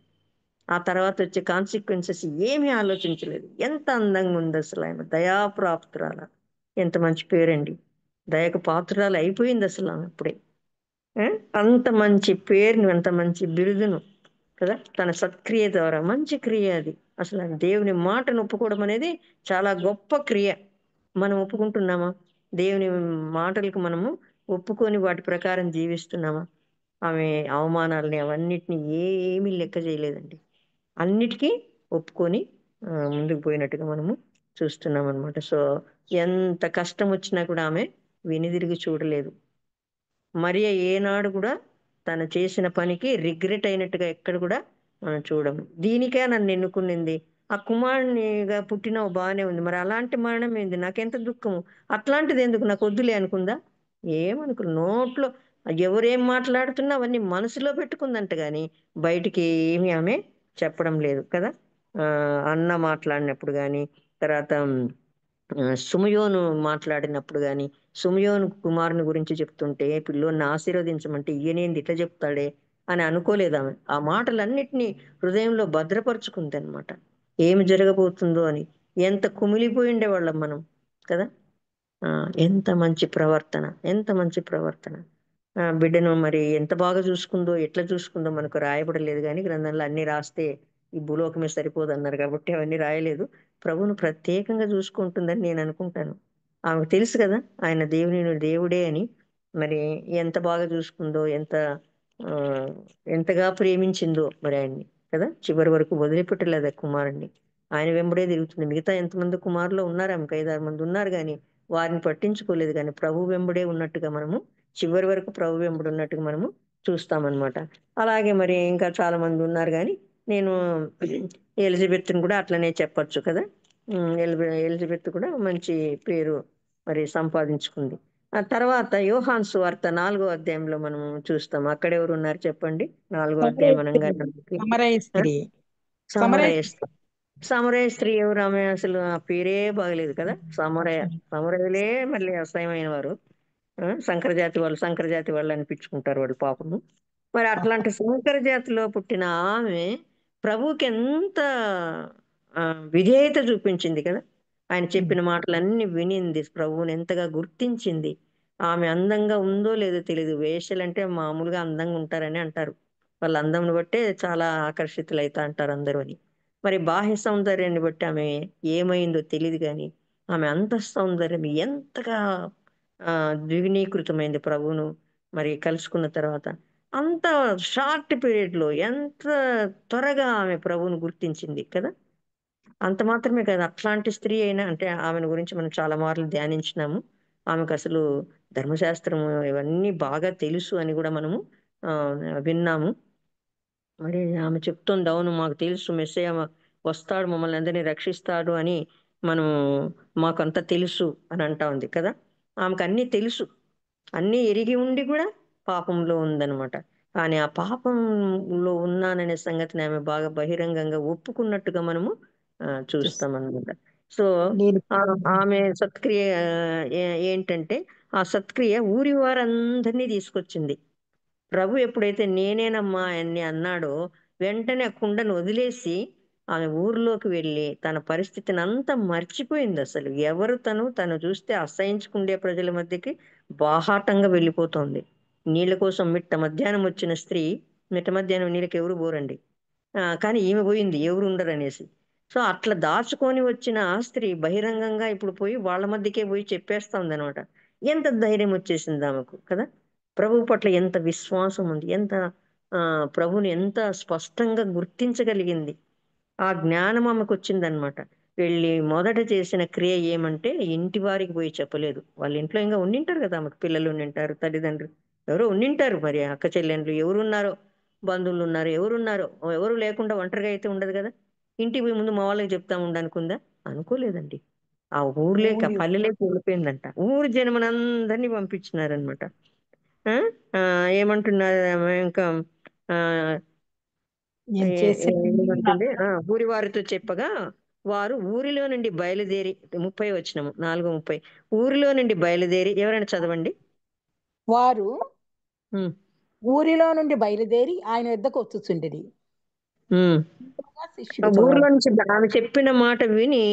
ఆ తర్వాత వచ్చే కాన్సిక్వెన్సెస్ ఏమీ ఆలోచించలేదు. ఎంత అందంగా ఉంది అసలు ఆమె, దయాప్రాప్తురాల. ఎంత మంచి పేరండి, దయకు పాత్రురాలు అయిపోయింది అసలు ఆమె అప్పుడే. ఆ? అంత మంచి పేరును, అంత మంచి బిరుదును కదా, తన సత్క్రియ ద్వారా, మంచి క్రియ అది. అసలు దేవుని మాటను ఒప్పుకోవడం అనేది చాలా గొప్ప క్రియ. మనం ఒప్పుకుంటున్నామా? దేవుని మాటలకు మనము ఒప్పుకొని వాటి ప్రకారం జీవిస్తున్నామా? ఆమె అవమానాలని అవన్నిటిని ఏమీ లెక్క చేయలేదండి. అన్నిటికీ ఒప్పుకొని ముందుకు పోయినట్టుగా మనము చూస్తున్నాం అనమాట. సో ఎంత కష్టం వచ్చినా కూడా ఆమె వెనుదిరిగి చూడలేదు. మరియ ఏనాడు కూడా తను చేసిన పనికి రిగ్రెట్ అయినట్టుగా ఎక్కడ కూడా మనం చూడము. దీనికే నన్ను ఎన్నుకునింది, ఆ కుమారునిగా పుట్టినవు బాగానే ఉంది, మరి అలాంటి మరణం ఏంది, నాకెంత దుఃఖము, అట్లాంటిది ఎందుకు, నాకు వద్దులే అనుకుందా? ఏమనుకు నోట్లో ఎవరేం మాట్లాడుతున్నా అవన్నీ మనసులో పెట్టుకుందంట కానీ బయటికి ఏమి ఆమె చెప్పడం లేదు కదా. అన్న మాట్లాడినప్పుడు కానీ, తర్వాత సుమయోను మాట్లాడినప్పుడు కానీ, సుమయోను కుమారుని గురించి చెప్తుంటే పిల్లోని ఆశీర్వదించమంటే ఈయనేంది ఇట్లా చెప్తాడే అని అనుకోలేదు ఆమె. ఆ మాటలన్నిటినీ హృదయంలో భద్రపరుచుకుంది అనమాట, ఏమి జరగబోతుందో అని. ఎంత కుమిలిపోయి ఉండేవాళ్ళం మనం కదా. ఎంత మంచి ప్రవర్తన, ఎంత మంచి ప్రవర్తన. బిడ్డను మరి ఎంత బాగా చూసుకుందో, ఎట్లా చూసుకుందో మనకు రాయబడలేదు కానీ గ్రంథంలో అన్ని రాస్తే ఈ భూలోకమే సరిపోదు అన్నారు కాబట్టి అవన్నీ రాయలేదు. ప్రభువును ప్రత్యేకంగా చూసుకుంటుందని నేను అనుకుంటాను. ఆమెకు తెలుసు కదా ఆయన దేవుడే అని. మరి ఎంత బాగా చూసుకుందో, ఆ, ఎంతగా ప్రేమించిందో మరి ఆయన్ని కదా. చివరి వరకు వదిలిపెట్టలేదు ఆ కుమారుణ్ణి, ఆయన వెంబడే తిరుగుతుంది. మిగతా ఎంతమంది కుమారులు ఉన్నారు, ఆమెకు 5-6 మంది ఉన్నారు కానీ వారిని పట్టించుకోలేదు. కానీ ప్రభు వెంబడే ఉన్నట్టుగా మనము చివరి వరకు ప్రభు వెంబడి ఉన్నట్టుగా మనము చూస్తామన్నమాట. అలాగే మరి ఇంకా చాలా మంది ఉన్నారు కానీ నేను ఎలిజబెత్ని కూడా అట్లనే చెప్పొచ్చు కదా. ఎలిజబెత్ కూడా మంచి పేరు మరి సంపాదించుకుంది. ఆ తర్వాత యోహాను సువార్త 4వ అధ్యాయంలో మనం చూస్తాం. అక్కడ ఎవరు ఉన్నారు చెప్పండి? 4వ అధ్యాయం అనగా సమరయ స్త్రీ. సమరయ స్త్రీ. సమరయ స్త్రీ ఎవరు? ఆమె అసలు ఆ పేరే బాగలేదు కదా. సమరయులే మళ్ళీ అసహ్యమైన వారు. సంకర జాతి వాళ్ళు అనిపించుకుంటారు వాళ్ళు పాపము. మరి అట్లాంటి సంకర జాతిలో పుట్టిన ఆమె ప్రభువుకి ఎంత విధేయత చూపించింది కదా. ఆయన చెప్పిన మాటలన్నీ వినింది, ప్రభువుని ఎంతగా గుర్తించింది. ఆమె అందంగా ఉందో లేదో తెలియదు. వేశ్యలంటే మామూలుగా అందంగా ఉంటారని అంటారు, వాళ్ళ అందంను బట్టే చాలా ఆకర్షితులైతా అంటారు అందరూ అని. మరి బాహ్య సౌందర్యాన్ని బట్టి ఆమె ఏమైందో తెలియదు కానీ ఆమె అంత సౌందర్యం ఎంతగా ద్విగుణీకృతమైంది ప్రభువును మరి కలుసుకున్న తర్వాత. అంత షార్ట్ పీరియడ్ లో ఎంత త్వరగా ఆమె ప్రభువును గుర్తించింది కదా. అంత మాత్రమే కదా, అట్లాంటి స్త్రీ అయినా అంటే ఆమెను గురించి మనం చాలా మార్లు ధ్యానించినాము. ఆమెకు అసలు ధర్మశాస్త్రము ఇవన్నీ బాగా తెలుసు అని కూడా మనము విన్నాము. మరి ఆమె చెప్తుంది, అవును మాకు తెలుసు మెస్సయ్య వస్తాడు, మమ్మల్ని అందరినీ రక్షిస్తాడు అని మాకంతా తెలుసు అని అంటా ఉంది కదా. ఆమెకు అన్నీ తెలుసు, అన్నీ ఎరిగి ఉండి కూడా పాపంలో ఉందన్నమాట. కానీ ఆ పాపంలో ఉన్నాననే సంగతిని ఆమె బాగా బహిరంగంగా ఒప్పుకున్నట్టుగా మనము చూస్తామన్నమాట. సో ఆమె సత్క్రియ ఏంటంటే ఆ సత్క్రియ ఊరి వారందరినీ తీసుకొచ్చింది. ప్రభు ఎప్పుడైతే నేనేనమ్మా అని అన్నాడో వెంటనే ఆ కుండను వదిలేసి ఆమె ఊరిలోకి వెళ్ళి తన పరిస్థితిని అంతా మర్చిపోయింది. అసలు ఎవరు తను చూస్తే అసహించుకుండే ప్రజల మధ్యకి బాహాటంగా వెళ్ళిపోతుంది. నీళ్ళ కోసం మిట్ట మధ్యాహ్నం వచ్చిన స్త్రీ, మిట్ట మధ్యాహ్నం నీళ్ళకి ఎవరు పోరండి, కానీ ఈమె పోయింది ఎవరు ఉండరు అనేసి. సో అట్లా దాచుకొని వచ్చిన ఆ స్త్రీ బహిరంగంగా ఇప్పుడు పోయి వాళ్ళ మధ్యకే పోయి చెప్పేస్తా ఉంది అనమాట. ఎంత ధైర్యం వచ్చేసింది ఆమెకు కదా. ప్రభు పట్ల ఎంత విశ్వాసం ఉంది, ప్రభుని ఎంత స్పష్టంగా గుర్తించగలిగింది. ఆ జ్ఞానం ఆమెకు వచ్చిందనమాట. వెళ్ళి మొదట చేసిన క్రియ ఏమంటే ఇంటి వారికి పోయి చెప్పలేదు. వాళ్ళ ఇంట్లో ఇంకా ఉండింటారు కదా, ఆమెకు పిల్లలు ఉండింటారు, తల్లిదండ్రులు. ఎవరో ఉండింటారు మరి, అక్క చెల్లెండ్లు ఎవరున్నారో, బంధువులు ఉన్నారు, ఎవరున్నారో. ఎవరు లేకుండా ఒంటరిగా అయితే ఉండదు కదా. ఇంటికి పోయి ముందు మా వాళ్ళకి చెప్తా ఉండనుకుందా? అనుకోలేదండి. ఆ ఊర్లేక పల్లెలోకి వెళ్ళిపోయిందంట. ఊరు జనమనందరినీ పంపించినారనమాట. ఏమంటున్నారు ఇంకా ఆ ఏమంటుంది, ఊరి వారితో చెప్పగా వారు ఊరిలో నుండి బయలుదేరి 30 వచనము 4:30 ఊరిలో నుండి బయలుదేరి, ఎవరైనా చదవండి. వారు ఊరిలో నుండి బయలుదేరి ఆయన వద్దకు వచ్చుచుండెడి. ఆ ఊర్లో నుంచి ఆమె చెప్పిన మాట విని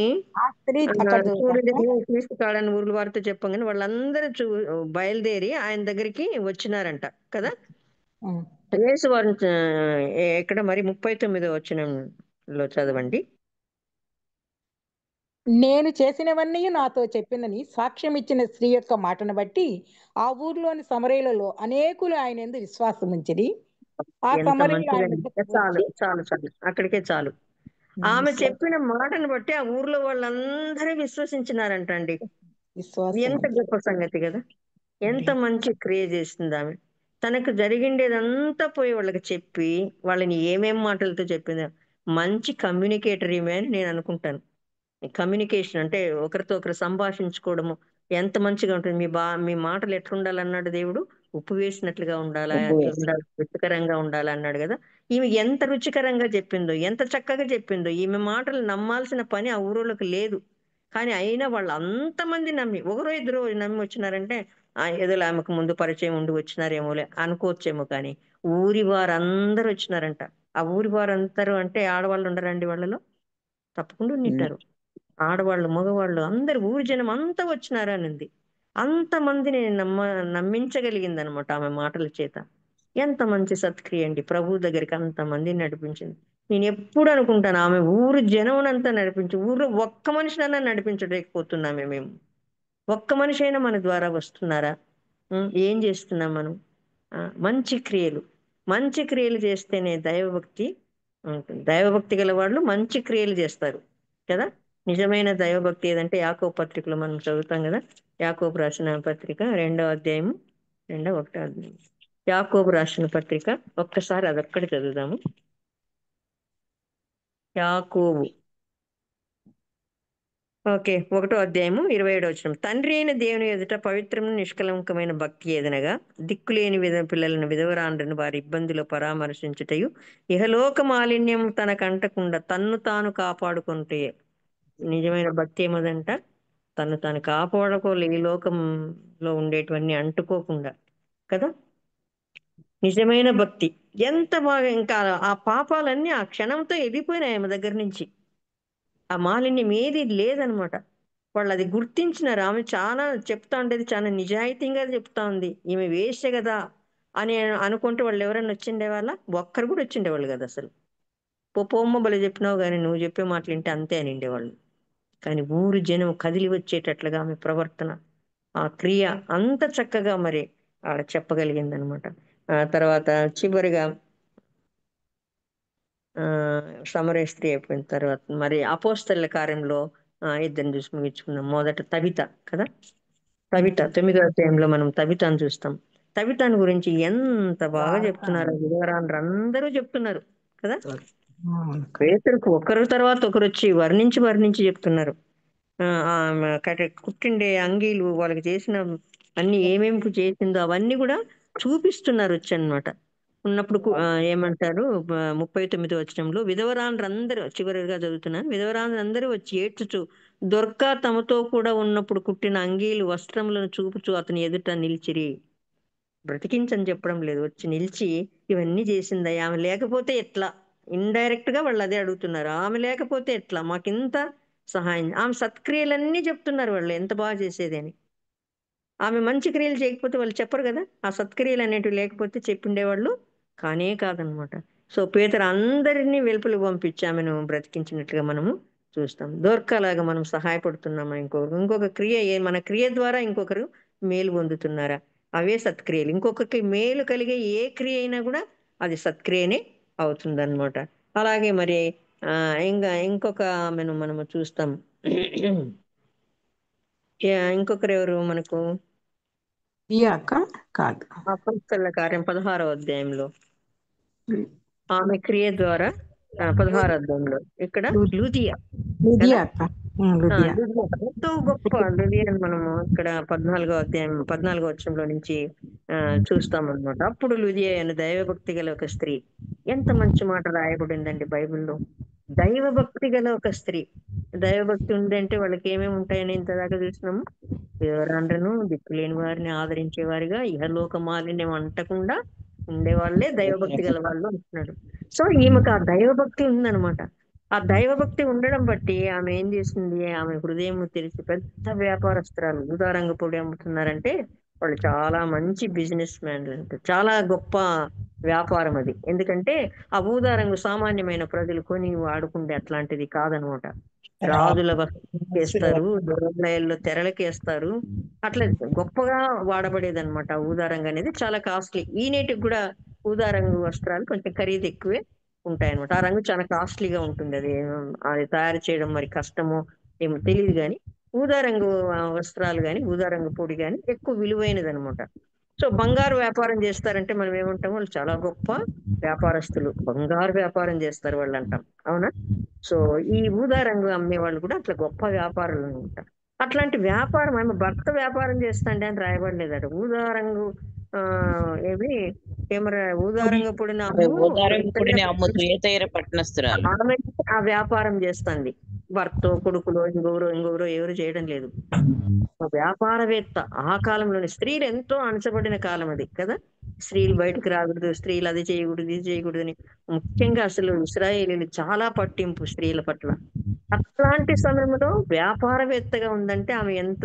ఆ స్త్రీ తీసుకురాడని ఊర్ల వారితో చెప్పగానే వాళ్ళందరూ బయలుదేరి ఆయన దగ్గరికి వచ్చినారంట కదా. యేసు వారిని ఎక్కడ మరి 39వ వచనంలో చదవండి. నేను చేసినవన్నీ నాతో చెప్పినని సాక్ష్యం ఇచ్చిన స్త్రీ యొక్క మాటను బట్టి ఆ ఊర్లోని సమరయులలో అనేకులు ఆయన యందు విశ్వాసం ఉంచిరి. ఆ సమరయులు ఆయన చాలు చాలు చాలు, అక్కడికే చాలు. ఆమె చెప్పిన మాటను బట్టి ఆ ఊర్లో వాళ్ళందరూ విశ్వసించినారంట అండి. ఎంత గొప్ప సంగతి కదా. ఎంత మంచి క్రియ చేస్తుంది ఆమె. తనకు జరిగిండేదంతా పోయి వాళ్ళకి చెప్పి, వాళ్ళని ఏమేం మాటలతో చెప్పింది. మంచి కమ్యూనికేటర్ ఈమె అని నేను అనుకుంటాను. కమ్యూనికేషన్ అంటే ఒకరితో ఒకరు సంభాషించుకోవడము ఎంత మంచిగా ఉంటుంది. మీ మాటలు ఎట్లుండాలన్నాడు దేవుడు? ఉప్పు వేసినట్లుగా ఉండాలా, ఎట్లా ఉండాలి, రుచికరంగా ఉండాలా అన్నాడు కదా. ఈమె ఎంత రుచికరంగా చెప్పిందో, ఎంత చక్కగా చెప్పిందో. ఈమె మాటలు నమ్మాల్సిన పని ఆ ఊరోళ్ళకి లేదు. కానీ అయినా వాళ్ళు అంతమంది నమ్మి, ఒకరో ఇద్దరు నమ్మి వచ్చినారంటే ఏదో ఆమెకు ముందు పరిచయం ఉండి వచ్చినారేమోలే అనుకోవచ్చేమో. కానీ ఊరి వారందరూ వచ్చినారంట. ఆ ఊరి వారందరూ అంటే ఆడవాళ్ళు ఉండరండి వాళ్ళలో? తప్పకుండా ఉండింటారు. ఆడవాళ్ళు, మగవాళ్ళు అందరు, ఊరి జనం అంతా వచ్చినారు అనింది. అంతమందిని నమ్మించగలిగింది అనమాట ఆమె మాటల చేత. ఎంత మంచి సత్క్రియ అండి. ప్రభు దగ్గరికి అంతమందిని నడిపించింది. నేను ఎప్పుడు అనుకుంటాను, ఆమె ఊరు జనమునంతా నడిపించి, ఊర్లో ఒక్క మనిషినన్నా నడిపించలేకపోతున్నామే మేము. ఒక్క మనిషి అయినా మన ద్వారా వస్తున్నారా? ఏం చేస్తున్నాం మనం? మంచి క్రియలు, మంచి క్రియలు చేస్తేనే దైవభక్తి ఉంటుంది. దైవభక్తి గల వాళ్ళు మంచి క్రియలు చేస్తారు కదా. నిజమైన దైవభక్తి ఏదంటే యాకోబు పత్రికలో మనం చదువుతాం కదా. యాకోబు రాసిన పత్రిక 2వ అధ్యాయము 1వ అధ్యాయం. యాకోబు రాసిన పత్రిక ఒక్కసారి అదొక్కటి చదువుదాము. యాకోబు 1వ అధ్యాయము 27వ వచనం. తండ్రి అయిన దేవుని ఎదుట పవిత్రము నిష్కలంకమైన భక్తి ఏదనగా దిక్కులేని పిల్లలను, విధవరాండ్రను వారి ఇబ్బందిలో పరామర్శించుటయు, ఇహలోక మాలిన్యం తనకంటకుండా తన్ను తాను కాపాడుకుంటే. నిజమైన భక్తి ఏమదంట? తను తాను కాపాడుకోలే, ఈ లోకంలో ఉండేటివన్నీ అంటుకోకుండా కదా. నిజమైన భక్తి ఎంత బాగా, ఇంకా ఆ పాపాలన్నీ ఆ క్షణంతో వెళ్ళిపోయినాయి ఆమె దగ్గర నుంచి. ఆ మాలిన్యం ఏది లేదనమాట. వాళ్ళు అది గుర్తించినారు. ఆమె చాలా చెప్తా ఉండేది, చాలా నిజాయితీగా చెప్తా ఉంది. ఈమె వేస్ట్ కదా అని అనుకుంటే వాళ్ళు ఎవరైనా వచ్చిండే వాళ్ళ? ఒక్కరు కూడా వచ్చిండేవాళ్ళు కదా అసలు. పోమ్మ బలి చెప్పినావు కానీ నువ్వు చెప్పే మాటలు వింటే అంతే అని ఉండేవాళ్ళు. కానీ ఊరు జనం కదిలి వచ్చేటట్లుగా ఆమె ప్రవర్తన, ఆ క్రియ అంత చక్కగా మరి ఆడ చెప్పగలిగింది అనమాట. తర్వాత చివరిగా సమరయ స్త్రీ అయిపోయిన తర్వాత మరి అపోస్తలుల కార్యంలో ఇద్దరిని చూసి ముగించుకున్నాం. మొదట తబిత కదా. తబిత 9వ అధ్యాయంలో మనం తబితాను చూస్తాం. తబితాను గురించి ఎంత బాగా చెప్తున్నారు. వివరాలు అందరూ చెప్తున్నారు కదా. పేతురుకు ఒకరు తర్వాత ఒకరు వచ్చి వర్ణించి చెప్తున్నారు. కుట్టిండే అంగీలు, వాళ్ళకి చేసిన అన్ని ఏమేమి చేసిందో అవన్నీ కూడా చూపిస్తున్నారు వచ్చి అనమాట. ఉన్నప్పుడు ఏమంటారు 39వ వచనంలో, విధవరాండ్రందరూ, చివరిగా చదువుతున్నాను, విధవరాండ్రందరూ వచ్చి ఏడ్చుచు దొర్కా తమతో కూడా ఉన్నప్పుడు కుట్టిన అంగీలు వస్త్రములను చూపుచు అతని ఎదుట నిలిచిరి. బ్రతికించని చెప్పడం లేదు, వచ్చి నిలిచి ఇవన్నీ చేసిందా, ఆమె లేకపోతే ఎట్లా? ఇండైరెక్ట్ గా వాళ్ళు అదే అడుగుతున్నారు. ఆమె లేకపోతే ఎట్లా, మాకింత సహాయం. ఆమె సత్క్రియలన్నీ చెప్తున్నారు వాళ్ళు ఎంత బాగా చేసేది అని. ఆమె మంచి క్రియలు చేయకపోతే వాళ్ళు చెప్పరు కదా. ఆ సత్క్రియలు అనేటివి లేకపోతే చెప్పిండేవాళ్ళు కానే కాదనమాట. సో పేతురు అందరినీ వెలుపలికి పంపించి ఆమెను బ్రతికించినట్లుగా మనము చూస్తాం. దోర్కలాగా మనం సహాయపడుతున్నామా ఇంకొక క్రియ, మన క్రియ ద్వారా ఇంకొకరు మేలు పొందుతున్నారా? అవే సత్క్రియలు. ఇంకొకరికి మేలు కలిగే ఏ క్రియ అయినా కూడా అది సత్క్రియనే అవుతుందన్నమాట. అలాగే మరి ఇంకొక ఆమెను మనము చూస్తాం. ఇంకొకరు ఎవరు మనకు? ఈ అక్క కాదు. అపొస్తలుల కార్యం 16వ అధ్యాయంలో ఆమె క్రియ ద్వారా 16వ అధ్యాయంలో ఇక్కడ లూదియా లుదియా కదా అక్క. లుదియా. లుదియా ఎంతో గొప్ప లుదియాని మనము ఇక్కడ 14వ అధ్యాయం 14వ వచనంలో నుంచి చూస్తాం అన్నమాట. అప్పుడు లుదియా అనే దైవభక్తి గల ఒక స్త్రీ. ఎంత మంచి మాట రాయబడిందండి బైబిల్లో. దైవభక్తి గల ఒక స్త్రీ. దైవభక్తి ఉందంటే వాళ్ళకి ఏమేమి ఉంటాయని ఇంతదాకా చూసినాము. వివరాండ్రను దిక్కులేని వారిని ఆదరించే వారిగా ఇహలోక మాలిన్యం అంటకుండా ఉండే వాళ్ళే దైవభక్తి గల వాళ్ళు అంటున్నాడు. సో ఈమెకు ఆ దైవభక్తి ఉందన్నమాట. ఆ దైవభక్తి ఉండడం బట్టి ఆమె ఏం చేసింది, ఆమె హృదయం తెలిసి పెద్ద వ్యాపారస్తురాలు ఊదారంగ పొడి అమ్ముతున్నారంటే వాళ్ళు చాలా మంచి బిజినెస్ మ్యాన్లు అంటే చాలా గొప్ప వ్యాపారం అది. ఎందుకంటే ఆ ఊదారంగు సామాన్యమైన ప్రజలు కొని వాడుకుంటే అట్లాంటిది కాదనమాట. రాజుల వస్త్రాలు దేవాలయాల్లో తెరలకేస్తారు. అట్లా గొప్పగా వాడబడేది అనమాట. ఊదారంగు అనేది చాలా కాస్ట్లీ. ఈ నేటికి కూడా ఊదారంగు వస్త్రాలు కొంచెం ఖరీదు ఎక్కువే ఉంటాయి అనమాట. ఆ రంగు చాలా కాస్ట్లీగా ఉంటుంది. అది తయారు చేయడం మరి కష్టమో ఏమో తెలియదు కానీ ఊదారంగు వస్త్రాలు కానీ ఊదారంగు పొడి కానీ ఎక్కువ విలువైనది అనమాట. సో బంగారు వ్యాపారం చేస్తారంటే మనం ఏమంటాం, వాళ్ళు చాలా గొప్ప వ్యాపారస్తులు, బంగారు వ్యాపారం చేస్తారు వాళ్ళు అంటాం, అవునా? సో ఈ ఊదారంగు అమ్మే వాళ్ళు కూడా అట్లా గొప్ప వ్యాపారులు అనమాట. అట్లాంటి వ్యాపారం ఆమె భర్త వ్యాపారం చేస్తాండి అని రాయబడలేదట. ఊదారంగు ఏమి కెమెరా ఊదారంగ పొడిని ఆమె ఆ వ్యాపారం చేస్తుంది. భర్త కొడుకులో ఇంకొకరు ఎవరు చేయడం లేదు. వ్యాపారవేత్త. ఆ కాలంలోని స్త్రీలు ఎంతో అణచబడిన కాలం అది కదా. స్త్రీలు బయటకు రాకూడదు, స్త్రీలు అది చేయకూడదు ఇది చేయకూడదు అని ముఖ్యంగా అసలు ఇశ్రాయేలీలు చాలా పట్టింపు స్త్రీల పట్ల. అట్లాంటి సమయంలో వ్యాపారవేత్తగా ఉందంటే ఆమె ఎంత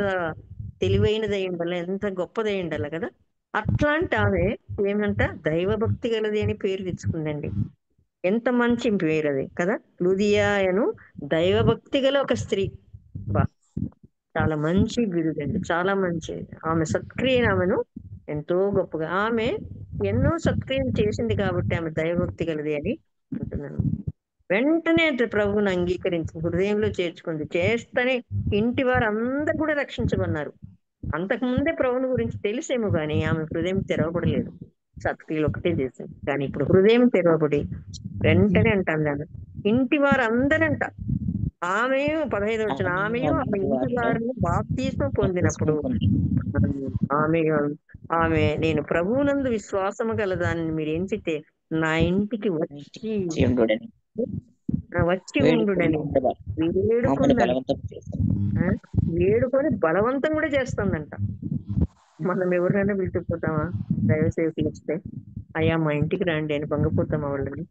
తెలివైనదై ఉండాలి, ఎంత గొప్పదై ఉండాలి కదా. అట్లాంటి ఆమె ఏమంట దైవభక్తి గలది అని పేరు తెచ్చుకుందండి. ఎంత మంచి పేరు అది కదా. లుదియాను దైవభక్తి గల ఒక స్త్రీ. బా చాలా మంచి బిరుదండి, చాలా మంచి. ఆమె సత్క్రియ ఆమెను ఎంతో గొప్పగా ఆమె ఎన్నో సత్క్రియలు చేసింది కాబట్టి ఆమె దైవభక్తి గలది అని అంటున్నాను. వెంటనే ప్రభువును అంగీకరించి హృదయంలో చేర్చుకుంది. చేస్తేనే ఇంటి వారు అందరు కూడా రక్షించబన్నారు. అంతకుముందే ప్రభువుని గురించి తెలిసేమో కానీ ఆమె హృదయం తెరవబడలేదు. సత్క్రియలు ఒకటే చేసింది. కానీ ఇప్పుడు హృదయం తెరవబడి వెంటనే అంటాను ఆమె ఇంటి వారు అందరంట. ఆమె 15వ వచనం ఆమె ఇంటి వారిని బాప్తిస్మం పొందినప్పుడు ఆమె నేను ప్రభువునందు విశ్వాసము గలదాన్ని మీరు ఎంచితే నా ఇంటికి వచ్చి ఉండుడని వేడుకొని బలవంతం కూడా చేస్తుందంట. మనం ఎవరినైనా పిలిచిపోతామా దైవసేవకులు ఇస్తే, అయ్యా మా ఇంటికి రండి అని భంగపోతామా వాళ్ళని,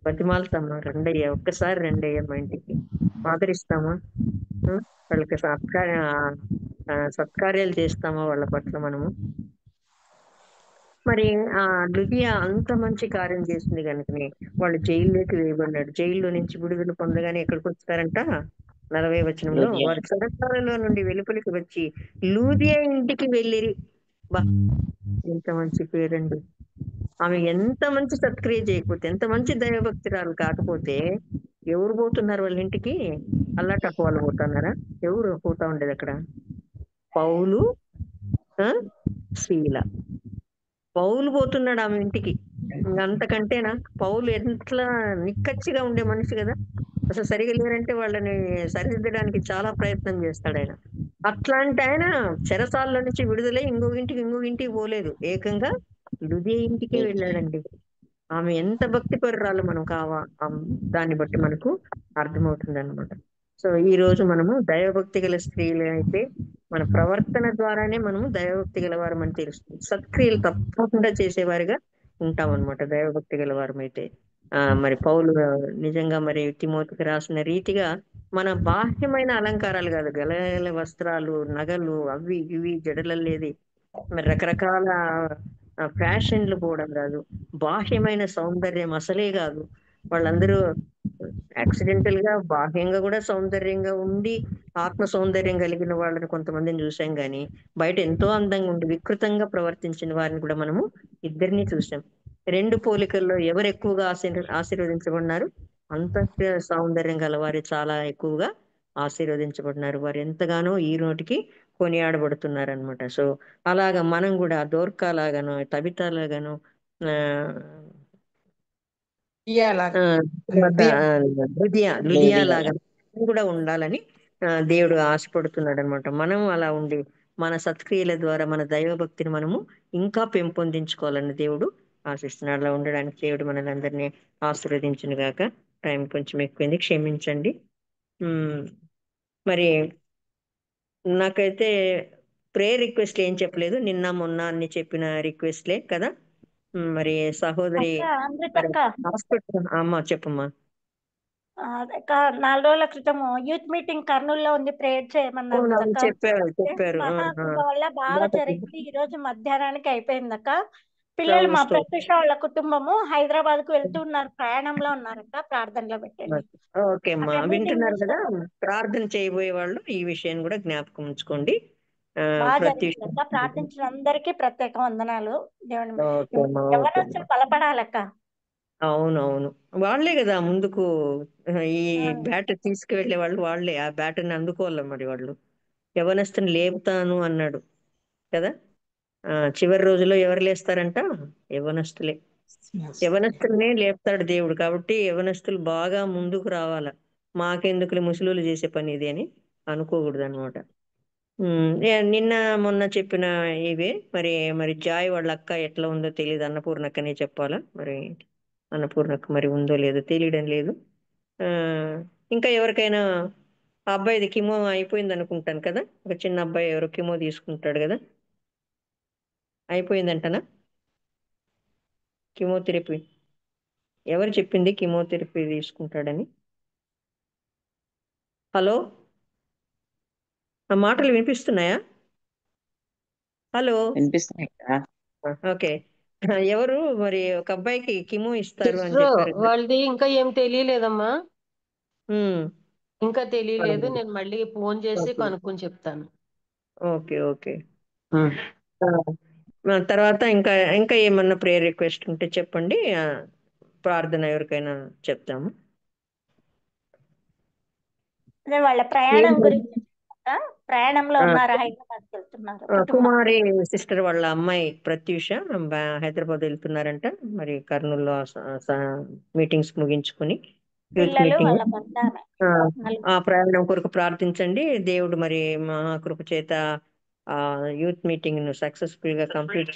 బతిమాలుతామా, రండయ్యా ఒక్కసారి రండయ్యా మా ఇంటికి, ఆదరిస్తామా, వాళ్ళకి సత్కార్యాలు చేస్తామా వాళ్ళ పట్ల మనము. మరి ఆ లుదియా అంత మంచి కార్యం చేసింది కనుకనే వాళ్ళు జైల్లోకి వేయబడినాడు. జైల్లో నుంచి విడుదల పొందగానే ఎక్కడికి వచ్చారంట 40వ వచనంలో వారు చెరసాలలో నుండి వెలుపలికి వచ్చి లూదియా ఇంటికి వెళ్ళిరి. బా ఎంత మంచి పేరండి. ఆమె ఎంత మంచి సత్క్రియ చేయకపోతే, ఎంత మంచి దైవభక్తురాలు కాకపోతే ఎవరు పోతున్నారు వాళ్ళ ఇంటికి? అల్లాటప్ప వాళ్ళు పోతున్నారా? ఎవరు పోతా ఉండేది అక్కడ? పౌలు, శీల. పౌలు పోతున్నాడు ఆమె ఇంటికి. అంతకంటేనా? పౌలు ఎట్లా నిక్కచ్చిగా ఉండే మనిషి కదా. అసలు సరిగా లేరంటే వాళ్ళని సరిదిద్దడానికి చాలా ప్రయత్నం చేస్తాడు ఆయన. అట్లాంటి ఆయన చెరసాల్లో నుంచి విడుదలై ఇంకొక ఇంటికి పోలేదు. ఏకంగా లుదియా ఇంటికి వెళ్ళాడండి. ఆమె ఎంత భక్తి పరురాలు మనం దాన్ని బట్టి మనకు అర్థమవుతుంది అనమాట. సో ఈ రోజు మనము దైవభక్తి గల స్త్రీలు అయితే మన ప్రవర్తన ద్వారానే మనము దైవభక్తి గలవారం అని తెలుస్తుంది. సత్క్రియలు తప్పకుండా చేసేవారిగా ఉంటాం అనమాట దైవభక్తి గలవారం అయితే. మరి పౌలు నిజంగా మరి తిమోతికి రాసిన రీతిగా మన బాహ్యమైన అలంకారాలు కాదు, గలగల వస్త్రాలు, నగలు, అవి ఇవి జడలలేది, మరి రకరకాల ఫ్యాషన్లు పోవడం కాదు, బాహ్యమైన సౌందర్యం అసలే కాదు. వాళ్ళందరూ యాక్సిడెంటల్ గా బాహ్యంగా కూడా సౌందర్యంగా ఉండి ఆత్మ సౌందర్యం కలిగిన వాళ్ళని కొంతమందిని చూసాం కానీ బయట ఎంతో అందంగా ఉండి వికృతంగా ప్రవర్తించిన వారిని కూడా మనము ఇద్దరిని చూసాం. 2 పోలికల్లో ఎవరు ఎక్కువగా ఆశీర్వదించబడినారు? అంతః సౌందర్యం గల వారు చాలా ఎక్కువగా ఆశీర్వదించబడినారు. వారు ఎంతగానో ఈ నోటికి కొనియాడబడుతున్నారనమాట. సో అలాగా మనం కూడా దోర్కా లాగాను, తబిత లాగాను, ఆ, ఇయ్యాలాగా. తర్వాత లుదియా లాగా మనం కూడా ఉండాలని దేవుడు ఆశపడుతున్నాడు అనమాట. మనం అలా ఉండి మన సత్క్రియల ద్వారా మన దైవభక్తిని మనము ఇంకా పెంపొందించుకోవాలని దేవుడు ఆశిస్తున్నాడు. అలా ఉండడానికి దేవుడు మనల్ని అందరినీ ఆశీర్వదించును గాక. టైం కొంచెం ఎక్కువైంది, క్షమించండి. మరి నాకైతే ప్రేయర్ రిక్వెస్ట్ ఏం చెప్పలేదు, నిన్న మొన్న అన్ని చెప్పిన రిక్వెస్ట్లే కదా. మరి సహోదరి అమృతక్క హాస్పిటల్ అమ్మా చెప్పమ్మా. అక్క 4 రోజుల క్రితం యూత్ మీటింగ్ కర్నూలులో ఉంది, ప్రేయర్ చేయమన్నారు అవును, కదక్క. చెప్పారు. మహాకృప వల్ల బాగా జరిగింది. ఈ రోజు మధ్యాహ్నానికి అయిపోయిందక్క. పిల్లలు మా ప్రభుత్వం ప్రత్యూష వాళ్ళ కుటుంబము హైదరాబాద్ కు వెళ్తూ ఉన్నారు, ప్రయాణంలో ఉన్నారక్క. ప్రార్థనలో పెట్టండి. ఓకే అమ్మా, అక్కడ మీటింగ్ వింటున్నారు కదా. చూస్తాము. ప్రార్థన చేయబోయే వాళ్ళు ఈ విషయాన్ని కూడా జ్ఞాపకం ఉంచుకోండి. బాగా ప్రత్యూష జరిగిందక్క. ప్రార్థించిన అందరికీ ప్రత్యేక వందనాలు. దేవుని ఓకే అమ్మా, ఓకే యవ్వనస్తులు అమ్మా. బలపడాలక్క. అవునవును, వాళ్ళే కదా ముందుకు ఈ ఆ, బ్యాట్ తీసుకువెళ్లే వాళ్ళు, వాళ్ళే ఆ బ్యాట్ని అందుకోవాలి. మరి వాళ్ళు యవనస్తుని లేపుతాను అన్నాడు కదా. చివరి రోజుల్లో ఎవరు లేస్తారంట? యవనస్తులే. యవనస్తులనే లేపుతాడు దేవుడు. కాబట్టి యవనస్తులు బాగా ముందుకు రావాల. మాకెందుకులే ముసలోళ్ళు చేసే పని ఇది అని అనుకోకూడదు అనమాట. నిన్న మొన్న చెప్పిన ఇవే. మరి మరి జాయ్ వాళ్ళ అక్క ఎట్లా ఉందో తెలియదు, అన్నపూర్ణక్కనే చెప్పాలా. మరి అన్నపూర్ణక్క మరి ఉందో లేదో తెలియడం లేదు. ఆ, ఇంకా ఎవరికైనా ఆ అబ్బాయిది కిమో అయిపోయింది అనుకుంటాను కదా. ఒక చిన్న అబ్బాయి ఎవరో కిమో తీసుకుంటాడు కదా, అయిపోయిందంటనా కిమోథెరపీ? ఎవరు చెప్పింది కిమోథెరపీ తీసుకుంటాడని? హలో, ఆ మాటలు వినిపిస్తున్నాయా? హలో, వినిపిస్తున్నాయి కదా. ఓకే. ఎవరు మరి ఒక అబ్బాయికి కిమో ఇస్తారు అని సిస్టర్ చెప్పారు కదా. వాళ్ళది ఇంకా ఏం తెలియలేదమ్మా, ఉమ్, ఇంకా తెలియలేదు. నేను మళ్ళీ ఫోన్ చేసి ఓకే కనుక్కొని చెప్తాను. Okay okay. తర్వాత ఇంకా ఇంకా ఏమన్నా ప్రేయర్ రిక్వెస్ట్ ఉంటే చెప్పండి. ప్రార్థన ఎవరికైనా చెప్తాము. అదే వాళ్ళ ప్రయాణం గురించి అక్క. ప్రయాణంలో ఉన్నారు, హైదరాబాద్ వెళ్తున్నారు కుటుంబం. కుమారి సిస్టర్ వాళ్ళ అమ్మాయి ప్రత్యూష హైదరాబాద్ వెళ్తున్నారంట. మరి కర్నూలులో మీటింగ్స్ ముగించుకొని యూత్ పిల్లలు మీటింగ్ వాళ్ళ భర్త ఆమె. ఆ ప్రయాణం కొరకు ప్రార్థించండి. దేవుడు మరి మహాకృప చేత ఆ యూత్ మీటింగ్ ను సక్సెస్ఫుల్ గా కంప్లీట్